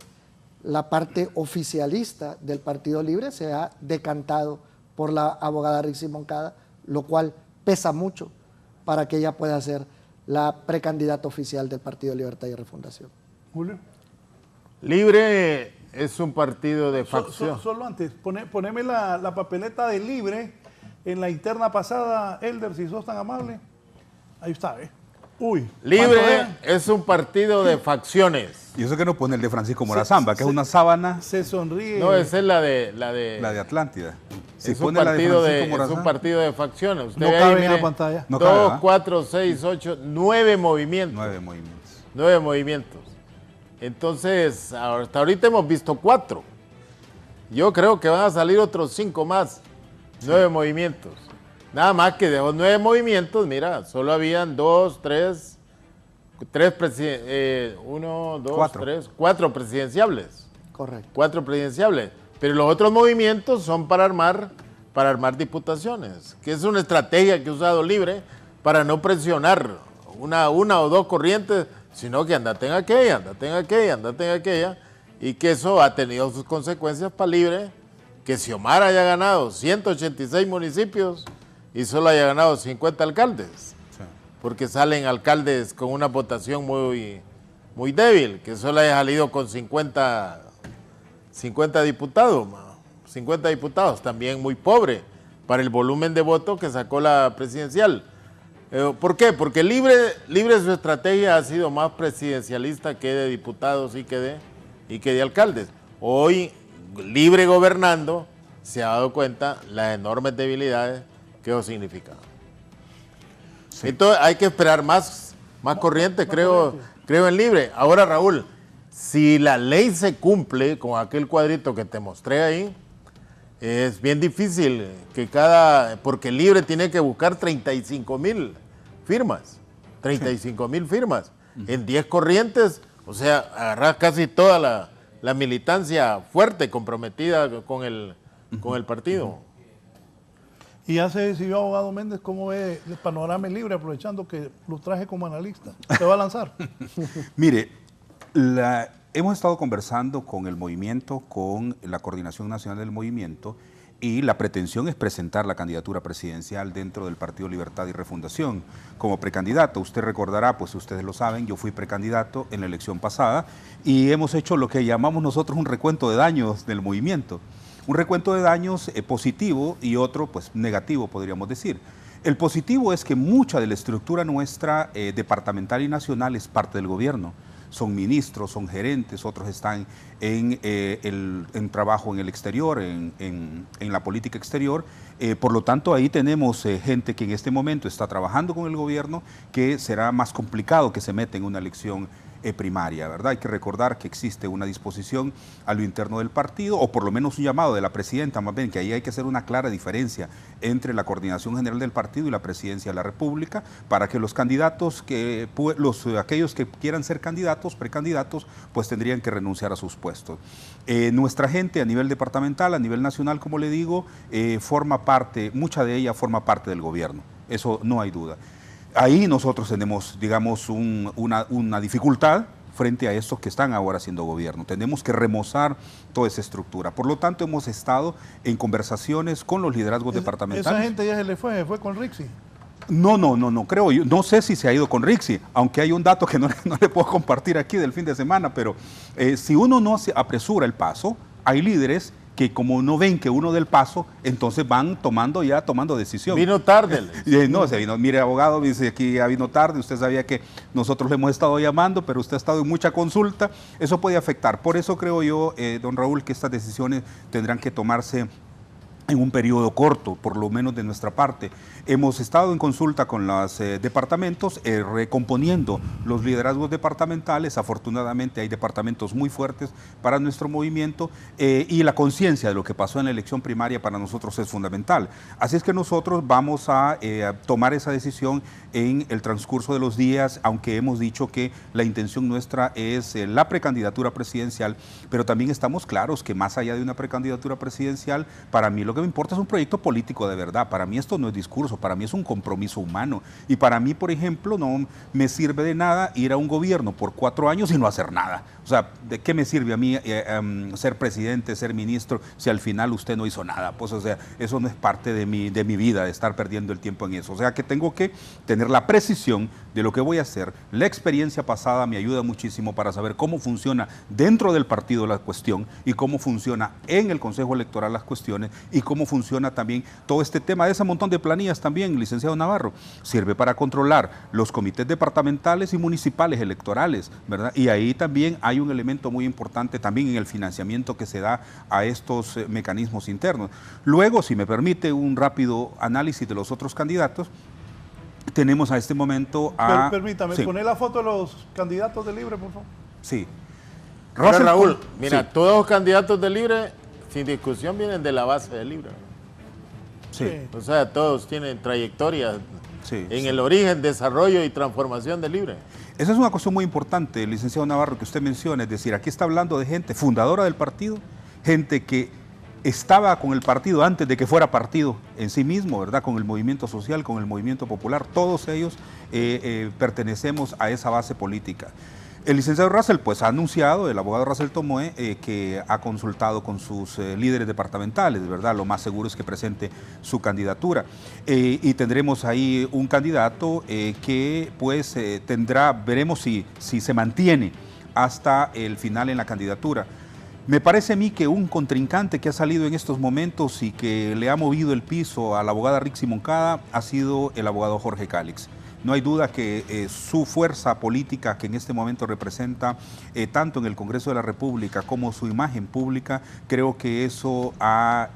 la parte oficialista del Partido Libre se ha decantado por la abogada Rixi Moncada, lo cual pesa mucho para que ella pueda ser la precandidata oficial del Partido Libertad y Refundación. Julio. Libre es un partido de facción. Solo antes, poneme la papeleta de Libre en la interna pasada, Elder, si sos tan amable. Ahí está, ¿eh? Uy. Libre es un partido de facciones. Y eso que no pone el de Francisco Morazamba, que es una sábana. Se sonríe. No, esa es la de Atlántida. Si es, un partido de facciones. Usted no cabe en la pantalla. No 2, 4, 6, 8, 9 movimientos. 9 movimientos. 9 movimientos. Entonces, hasta ahorita hemos visto 4. Yo creo que van a salir otros 5 más. 9 movimientos. Nada más que de los 9 movimientos, mira, solo habían 4 presidenciables. Correcto. 4 presidenciables. Pero los otros movimientos son para armar diputaciones, que es una estrategia que ha usado Libre para no presionar una o dos corrientes, sino que andate en aquella, y que eso ha tenido sus consecuencias para Libre, que Xiomara haya ganado 186 municipios y solo haya ganado 50 alcaldes, porque salen alcaldes con una votación muy débil, que solo haya salido con 50 diputados, 50 diputados, también muy pobre para el volumen de votos que sacó la presidencial. ¿Por qué? Porque Libre su estrategia ha sido más presidencialista que de diputados y que de alcaldes. Hoy, Libre gobernando, se ha dado cuenta las enormes debilidades que eso significa. Sí. Entonces hay que esperar más corriente, creo en Libre. Ahora, Raúl, si la ley se cumple con aquel cuadrito que te mostré ahí, es bien difícil porque Libre tiene que buscar 35,000 firmas, 35,000 firmas, en 10 corrientes, o sea, agarrar casi toda la militancia fuerte, comprometida con el partido. Y ya se decidió, abogado Méndez, cómo ve el panorama en Libre, aprovechando que lo traje como analista. ¿Se va a lanzar? Mire, hemos estado conversando con el movimiento, con la Coordinación Nacional del Movimiento, y la pretensión es presentar la candidatura presidencial dentro del Partido Libertad y Refundación como precandidato. Usted recordará, pues ustedes lo saben, yo fui precandidato en la elección pasada y hemos hecho lo que llamamos nosotros un recuento de daños del movimiento. Un recuento de daños positivo y otro pues negativo, podríamos decir. El positivo es que mucha de la estructura nuestra departamental y nacional es parte del gobierno. Son ministros, son gerentes, otros están en trabajo en el exterior, en la política exterior. Por lo tanto, ahí tenemos gente que en este momento está trabajando con el gobierno, que será más complicado que se meta en una elección primaria, ¿verdad? Hay que recordar que existe una disposición a lo interno del partido, o por lo menos un llamado de la presidenta, más bien, que ahí hay que hacer una clara diferencia entre la coordinación general del partido y la presidencia de la República, para que los candidatos, aquellos que quieran ser candidatos, precandidatos, pues tendrían que renunciar a sus puestos. Nuestra gente a nivel departamental, a nivel nacional, como le digo, mucha de ella forma parte del gobierno, eso no hay duda. Ahí nosotros tenemos, digamos, una dificultad frente a estos que están ahora haciendo gobierno. Tenemos que remozar toda esa estructura. Por lo tanto, hemos estado en conversaciones con los liderazgos departamentales. ¿Esa gente ya se fue con Rixi? No, creo yo. No sé si se ha ido con Rixi, aunque hay un dato que no le puedo compartir aquí del fin de semana, pero si uno no se apresura el paso, hay líderes que como no ven que uno del paso, entonces van tomando decisión. Vino tarde. No, se vino, mire abogado, dice aquí ya vino tarde, usted sabía que nosotros le hemos estado llamando, pero usted ha estado en mucha consulta, eso puede afectar. Por eso creo yo, don Raúl, que estas decisiones tendrán que tomarse en un periodo corto, por lo menos de nuestra parte. Hemos estado en consulta con los departamentos, recomponiendo los liderazgos departamentales. Afortunadamente hay departamentos muy fuertes para nuestro movimiento y la conciencia de lo que pasó en la elección primaria para nosotros es fundamental. Así es que nosotros vamos a tomar esa decisión en el transcurso de los días, aunque hemos dicho que la intención nuestra es la precandidatura presidencial, pero también estamos claros que más allá de una precandidatura presidencial, para mí lo que me importa es un proyecto político de verdad. Para mí esto no es discurso, para mí es un compromiso humano. Y para mí, por ejemplo, no me sirve de nada ir a un gobierno por 4 años y no hacer nada. O sea, ¿de qué me sirve a mí ser presidente, ser ministro, si al final usted no hizo nada? Pues, o sea, eso no es parte de mi vida, de estar perdiendo el tiempo en eso. O sea, que tengo que tener la precisión de lo que voy a hacer. La experiencia pasada me ayuda muchísimo para saber cómo funciona dentro del partido la cuestión y cómo funciona en el Consejo Electoral las cuestiones y cómo funciona también todo este tema de ese montón de planillas también, licenciado Navarro. Sirve para controlar los comités departamentales y municipales electorales, ¿verdad? Y ahí también hay un elemento muy importante también en el financiamiento que se da a estos mecanismos internos. Luego, si me permite un rápido análisis de los otros candidatos, tenemos a este momento a... Permítame, sí. poner la foto de los candidatos de Libre, por favor. Sí. Raúl, mira, sí. todos los candidatos de Libre, sin discusión, vienen de la base de Libre. Sí. O sea, todos tienen trayectoria Sí, en sí. el origen, desarrollo y transformación de Libre. Esa es una cuestión muy importante, licenciado Navarro, que usted menciona, es decir, aquí está hablando de gente fundadora del partido, gente que estaba con el partido antes de que fuera partido en sí mismo, ¿verdad? Con el movimiento social, con el movimiento popular, todos ellos pertenecemos a esa base política. El licenciado Russell, pues ha anunciado, el abogado Russell Tomoe, que ha consultado con sus líderes departamentales, ¿verdad? Lo más seguro es que presente su candidatura. Y tendremos ahí un candidato que pues veremos si se mantiene hasta el final en la candidatura. Me parece a mí que un contrincante que ha salido en estos momentos y que le ha movido el piso a la abogada Rixi Moncada ha sido el abogado Jorge Cálix. No hay duda que su fuerza política que en este momento representa tanto en el Congreso de la República como su imagen pública, creo que eso ha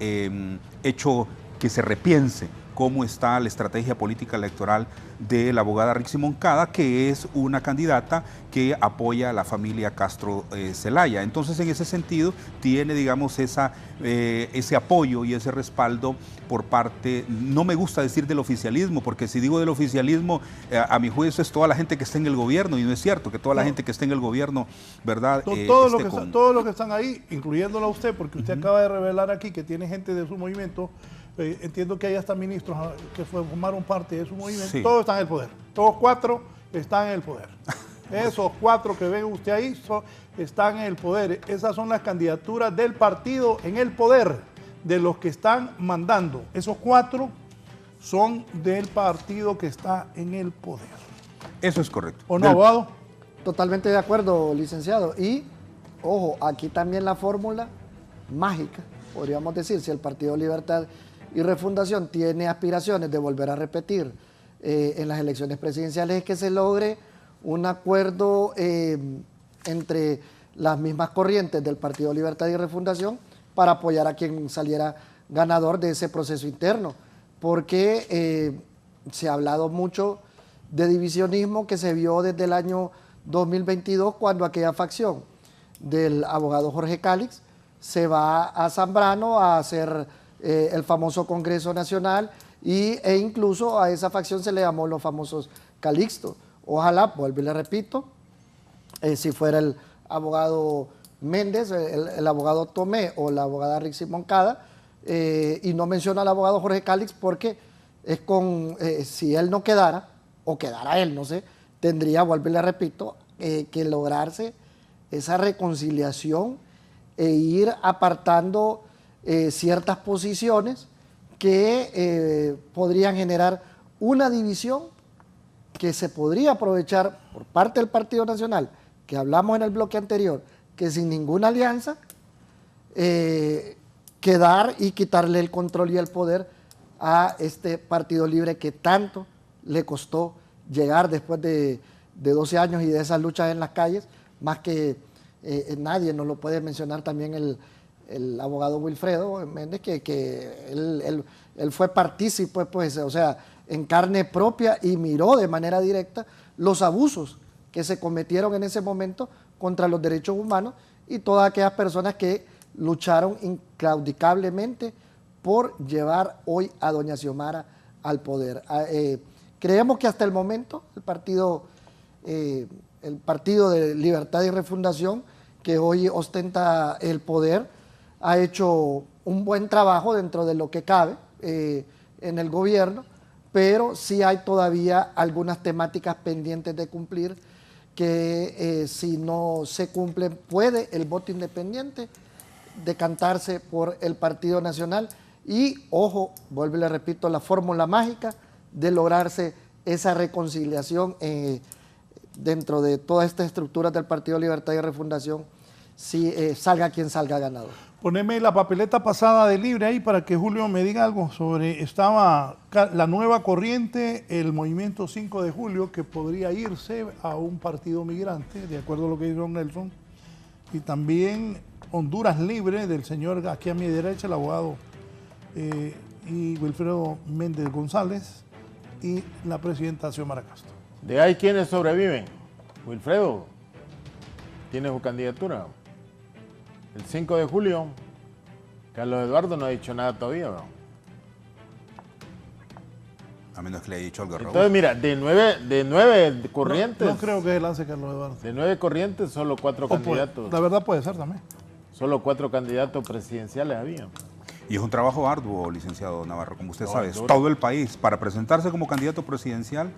hecho que se repiense cómo está la estrategia política electoral de la abogada Rixi Moncada, que es una candidata que apoya a la familia Castro Zelaya. Entonces, en ese sentido, tiene, digamos, ese apoyo y ese respaldo por parte, no me gusta decir del oficialismo, porque si digo del oficialismo, a mi juicio es toda la gente que está en el gobierno, y no es cierto que toda la gente que está en el gobierno, ¿verdad? Todos los que están ahí, incluyéndolo a usted, porque usted acaba de revelar aquí que tiene gente de su movimiento. Entiendo que hay hasta ministros que formaron parte de su movimiento. Sí. Todos están en el poder. Todos 4 están en el poder. Esos 4 que ve usted ahí están en el poder. Esas son las candidaturas del partido en el poder, de los que están mandando. Esos 4 son del partido que está en el poder. Eso es correcto. ¿O no, abogado? Totalmente de acuerdo, licenciado. Y, ojo, aquí también la fórmula mágica, podríamos decir, si el Partido Libertad y Refundación tiene aspiraciones de volver a repetir en las elecciones presidenciales, es que se logre un acuerdo entre las mismas corrientes del Partido Libertad y Refundación para apoyar a quien saliera ganador de ese proceso interno, porque se ha hablado mucho de divisionismo que se vio desde el año 2022, cuando aquella facción del abogado Jorge Cálix se va a Zambrano a hacer el famoso Congreso Nacional e incluso a esa facción se le llamó los famosos Calixto. Ojalá, vuelvo y le repito, si fuera el abogado Méndez, el abogado Tomé o la abogada Rixi Moncada, y no menciona al abogado Jorge Cálix porque es si él no quedara, o quedara él, no sé, tendría, vuelvo y le repito, que lograrse esa reconciliación e ir apartando ciertas posiciones que podrían generar una división que se podría aprovechar por parte del Partido Nacional, que hablamos en el bloque anterior, que sin ninguna alianza, que quedar y quitarle el control y el poder a este Partido Libre que tanto le costó llegar después de 12 años y de esas luchas en las calles, más que nadie nos lo puede mencionar también el abogado Wilfredo Méndez, que él fue partícipe, pues, o sea, en carne propia y miró de manera directa los abusos que se cometieron en ese momento contra los derechos humanos y todas aquellas personas que lucharon inclaudicablemente por llevar hoy a doña Xiomara al poder. Creemos que hasta el momento el Partido de Libertad y Refundación, que hoy ostenta el poder, ha hecho un buen trabajo dentro de lo que cabe en el gobierno, pero sí hay todavía algunas temáticas pendientes de cumplir que si no se cumplen puede el voto independiente decantarse por el Partido Nacional y, ojo, vuelvo y le repito, la fórmula mágica de lograrse esa reconciliación dentro de todas estas estructuras del Partido Libertad y Refundación, si salga quien salga ganador. Poneme la papeleta pasada de Libre ahí para que Julio me diga algo sobre, estaba la nueva corriente, el movimiento 5 de julio, que podría irse a un partido migrante, de acuerdo a lo que dijo Nelson, y también Honduras Libre, del señor aquí a mi derecha, el abogado y Wilfredo Méndez González, y la presidenta Xiomara Castro. De ahí quienes sobreviven. Wilfredo, ¿tiene su candidatura? El 5 de julio, Carlos Eduardo no ha dicho nada todavía, ¿no? A menos que le haya dicho algo a Raúl. Entonces, mira, de nueve corrientes... No creo que se lance Carlos Eduardo. De 9 corrientes, solo 4 candidatos. La verdad puede ser también. Solo 4 candidatos presidenciales había. Y es un trabajo arduo, licenciado Navarro, como usted sabe. Todo el país, para presentarse como candidato presidencial,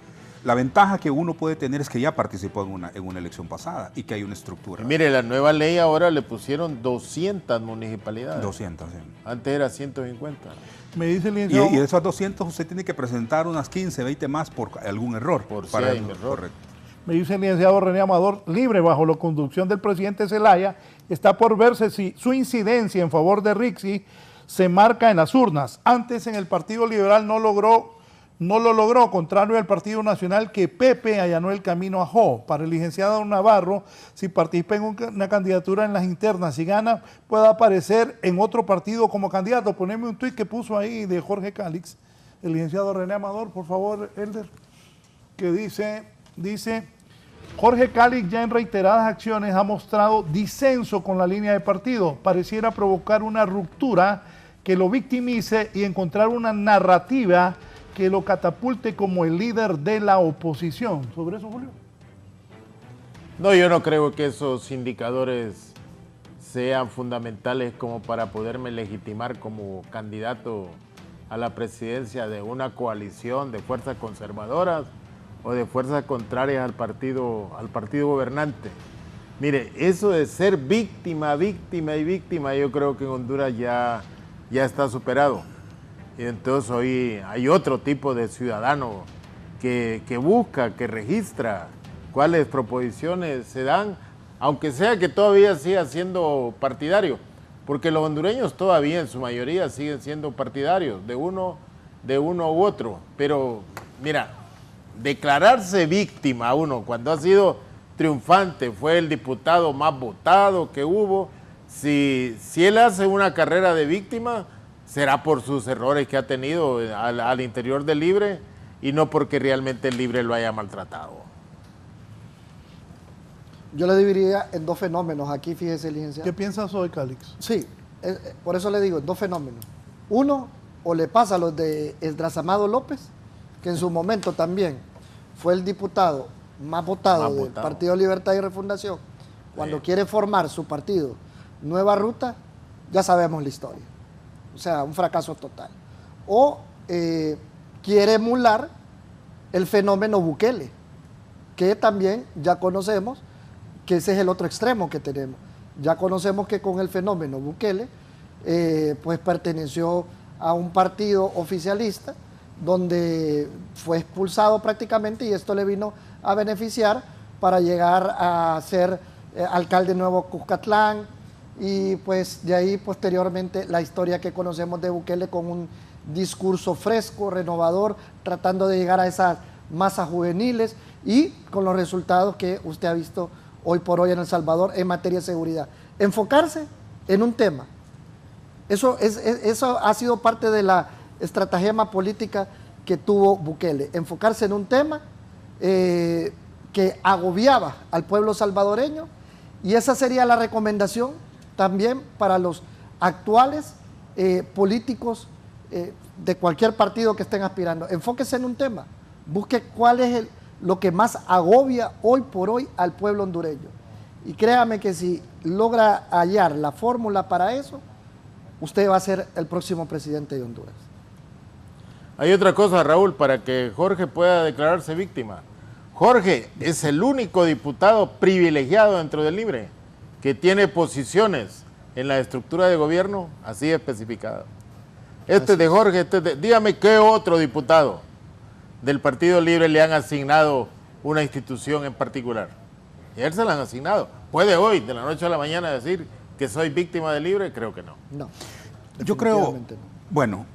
la ventaja que uno puede tener es que ya participó en una elección pasada y que hay una estructura. Y mire, la nueva ley ahora le pusieron 200 municipalidades. 200, sí. Antes era 150. Me dice el licenciado... Y de esos 200 usted tiene que presentar unas 15, 20 más por algún error. Por si hay un error. Correcto. Me dice el licenciado René Amador, Libre, bajo la conducción del presidente Zelaya, está por verse si su incidencia en favor de Rixi se marca en las urnas. Antes en el Partido Liberal no lo logró, contrario al Partido Nacional, que Pepe allanó el camino a Jo. Para el licenciado Navarro, si participa en una candidatura en las internas y gana, puede aparecer en otro partido como candidato. Poneme un tuit que puso ahí de Jorge Cálix, el licenciado René Amador, por favor, Elder, que dice, Jorge Cálix ya en reiteradas acciones ha mostrado disenso con la línea de partido. Pareciera provocar una ruptura que lo victimice y encontrar una narrativa que lo catapulte como el líder de la oposición. ¿Sobre eso, Julio? No, yo no creo que esos indicadores sean fundamentales como para poderme legitimar como candidato a la presidencia de una coalición de fuerzas conservadoras o de fuerzas contrarias al partido gobernante. Mire, eso de ser víctima, yo creo que en Honduras ya está superado. Y entonces hoy hay otro tipo de ciudadano que busca, que registra cuáles proposiciones se dan, aunque sea que todavía siga siendo partidario, porque los hondureños todavía en su mayoría siguen siendo partidarios de uno u otro. Pero mira, declararse víctima uno cuando ha sido triunfante, fue el diputado más votado que hubo, si él hace una carrera de víctima, será por sus errores que ha tenido al interior del Libre y no porque realmente el Libre lo haya maltratado. Yo le dividiría en dos fenómenos aquí, fíjese, licenciado. ¿Qué piensas hoy, Cálix? Sí, por eso le digo, dos fenómenos. Uno, o le pasa a los de Esdras Amado López, que en su momento también fue el diputado más votado del Partido Libertad y Refundación, cuando quiere formar su partido Nueva Ruta, ya sabemos la historia. O sea, un fracaso total. O quiere emular el fenómeno Bukele, que también ya conocemos que ese es el otro extremo que tenemos. Ya conocemos que con el fenómeno Bukele, pues perteneció a un partido oficialista donde fue expulsado prácticamente y esto le vino a beneficiar para llegar a ser alcalde de Nuevo Cuscatlán, y pues de ahí posteriormente la historia que conocemos de Bukele con un discurso fresco, renovador, tratando de llegar a esas masas juveniles y con los resultados que usted ha visto hoy por hoy en El Salvador en materia de seguridad. Enfocarse en un tema. Eso ha sido parte de la estratagema política que tuvo Bukele, enfocarse en un tema que agobiaba al pueblo salvadoreño, y esa sería la recomendación también para los actuales políticos de cualquier partido que estén aspirando. Enfóquese en un tema, busque cuál es lo que más agobia hoy por hoy al pueblo hondureño, y créame que si logra hallar la fórmula para eso, usted va a ser el próximo presidente de Honduras. Hay otra cosa, Raúl, para que Jorge pueda declararse víctima. Jorge es el único diputado privilegiado dentro del Libre que tiene posiciones en la estructura de gobierno así especificadas. Este es de Jorge, dígame qué otro diputado del Partido Libre le han asignado una institución en particular. Y a él se la han asignado. ¿Puede hoy, de la noche a la mañana, decir que soy víctima del Libre? Creo que no. No. Yo creo, no. bueno,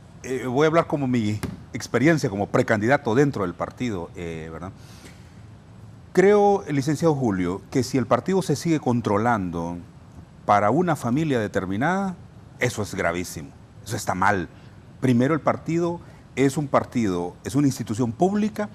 voy a hablar como mi experiencia como precandidato dentro del partido, ¿verdad? Creo, licenciado Julio, que si el partido se sigue controlando para una familia determinada, eso es gravísimo, eso está mal. Primero, el partido es una institución pública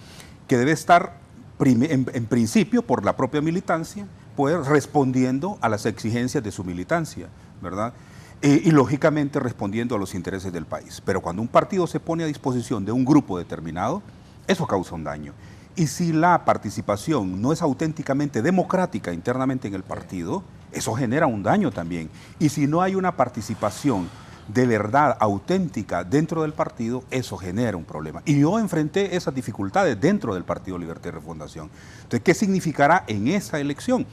que debe estar, en principio, por la propia militancia, pues respondiendo a las exigencias de su militancia, ¿verdad? Y lógicamente respondiendo a los intereses del país. Pero cuando un partido se pone a disposición de un grupo determinado, eso causa un daño. Y si la participación no es auténticamente democrática internamente en el partido, eso genera un daño también. Y si no hay una participación de verdad auténtica dentro del partido, eso genera un problema. Y yo enfrenté esas dificultades dentro del Partido Libertad y Refundación. Entonces, ¿qué significará en esa elección?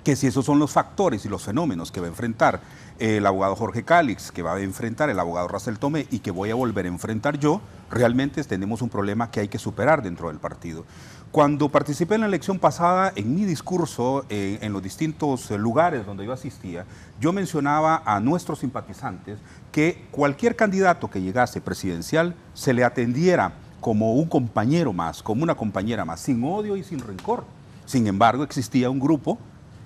Que si esos son los factores y los fenómenos que va a enfrentar el abogado Jorge Cálix, que va a enfrentar el abogado Racel Tomé y que voy a volver a enfrentar yo, realmente tenemos un problema que hay que superar dentro del partido. Cuando participé en la elección pasada, en mi discurso, en los distintos lugares donde yo asistía, yo mencionaba a nuestros simpatizantes que cualquier candidato que llegase presidencial se le atendiera como un compañero más, como una compañera más, sin odio y sin rencor. Sin embargo, existía un grupo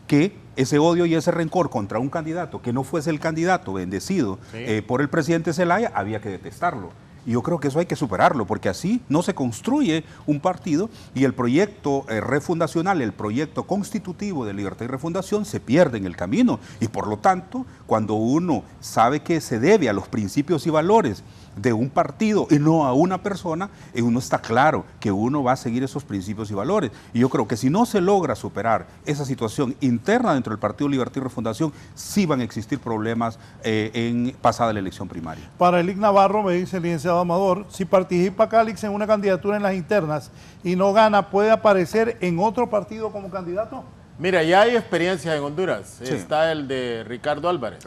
que ese odio y ese rencor contra un candidato que no fuese el candidato bendecido por el presidente Zelaya, había que detestarlo. Y yo creo que eso hay que superarlo, porque así no se construye un partido y el proyecto refundacional, el proyecto constitutivo de Libertad y Refundación se pierde en el camino. Y por lo tanto, cuando uno sabe que se debe a los principios y valores de un partido y no a una persona, uno está claro que uno va a seguir esos principios y valores. Y yo creo que si no se logra superar esa situación interna dentro del Partido Libertad y Refundación, sí van a existir problemas en pasada la elección primaria. Para Elic Navarro, me dice el licenciado Amador, si participa Cálix en una candidatura en las internas y no gana, ¿puede aparecer en otro partido como candidato? Mira, ya hay experiencia en Honduras. Sí. Está el de Ricardo Álvarez.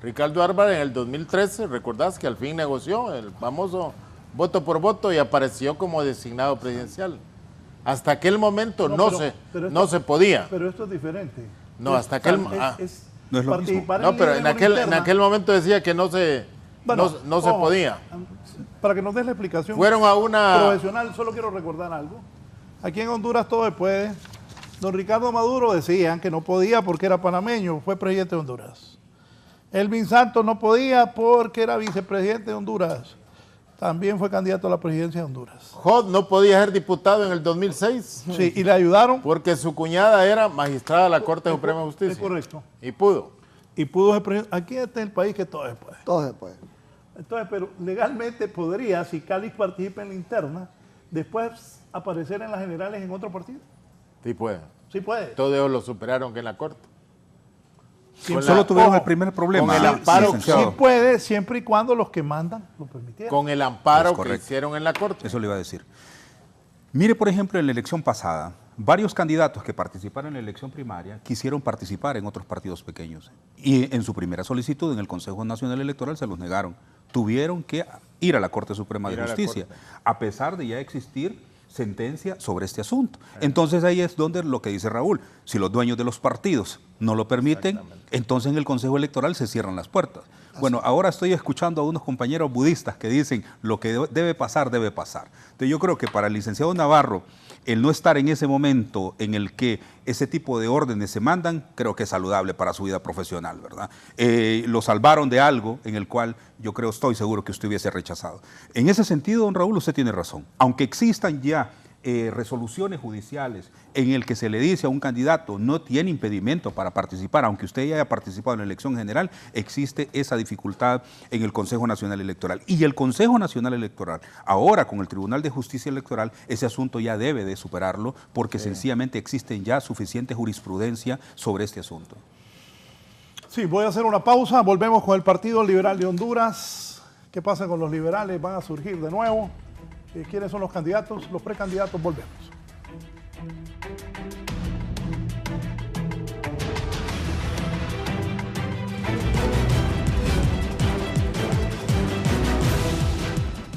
Ricardo Álvarez en el 2013, recordás que al fin negoció el famoso voto por voto y apareció como designado presidencial. Hasta aquel momento no se podía. Pero esto es diferente. No, hasta aquel no es lo mismo. No, pero en aquel momento decía que no se podía. Para que nos des la explicación fueron a una profesional, solo quiero recordar algo. Aquí en Honduras todo se puede. Don Ricardo Maduro decían que no podía porque era panameño, fue presidente de Honduras. Elvin Santos no podía porque era vicepresidente de Honduras. También fue candidato a la presidencia de Honduras. Jod no podía ser diputado en el 2006. Sí, y le ayudaron. Porque su cuñada era magistrada de la Corte Suprema de Justicia. Es correcto. Y pudo. Aquí está el país que todo se puede. Todo se puede. Entonces, pero legalmente podría, si Cálix participa en la interna, después aparecer en las generales en otro partido. Sí puede. Sí puede. Todos ellos lo superaron que en la Corte. Solo tuvieron el primer problema. Con el amparo. Sí puede, siempre y cuando los que mandan lo permitieran. Con el amparo que hicieron en la Corte. Eso le iba a decir. Mire, por ejemplo, en la elección pasada, varios candidatos que participaron en la elección primaria quisieron participar en otros partidos pequeños. Y en su primera solicitud en el Consejo Nacional Electoral se los negaron. Tuvieron que ir a la Corte Suprema de Justicia, a pesar de ya existir sentencia sobre este asunto. Entonces ahí es donde lo que dice Raúl, si los dueños de los partidos no lo permiten, entonces en el Consejo Electoral se cierran las puertas. Bueno, ahora estoy escuchando a unos compañeros budistas que dicen lo que debe pasar, debe pasar. Entonces yo creo que para el licenciado Navarro, el no estar en ese momento en el que ese tipo de órdenes se mandan, creo que es saludable para su vida profesional, ¿verdad? Lo salvaron de algo en el cual yo creo, estoy seguro que usted hubiese rechazado. En ese sentido, don Raúl, usted tiene razón. Aunque existan ya resoluciones judiciales en el que se le dice a un candidato no tiene impedimento para participar, aunque usted ya haya participado en la elección general, existe esa dificultad en el Consejo Nacional Electoral. Y el Consejo Nacional Electoral, ahora con el Tribunal de Justicia Electoral, ese asunto ya debe de superarlo porque sencillamente existe ya suficiente jurisprudencia sobre este asunto. Sí, voy a hacer una pausa, volvemos con el Partido Liberal de Honduras. ¿Qué pasa con los liberales? ¿Van a surgir de nuevo? ¿Quiénes son los candidatos? Los precandidatos, volvemos.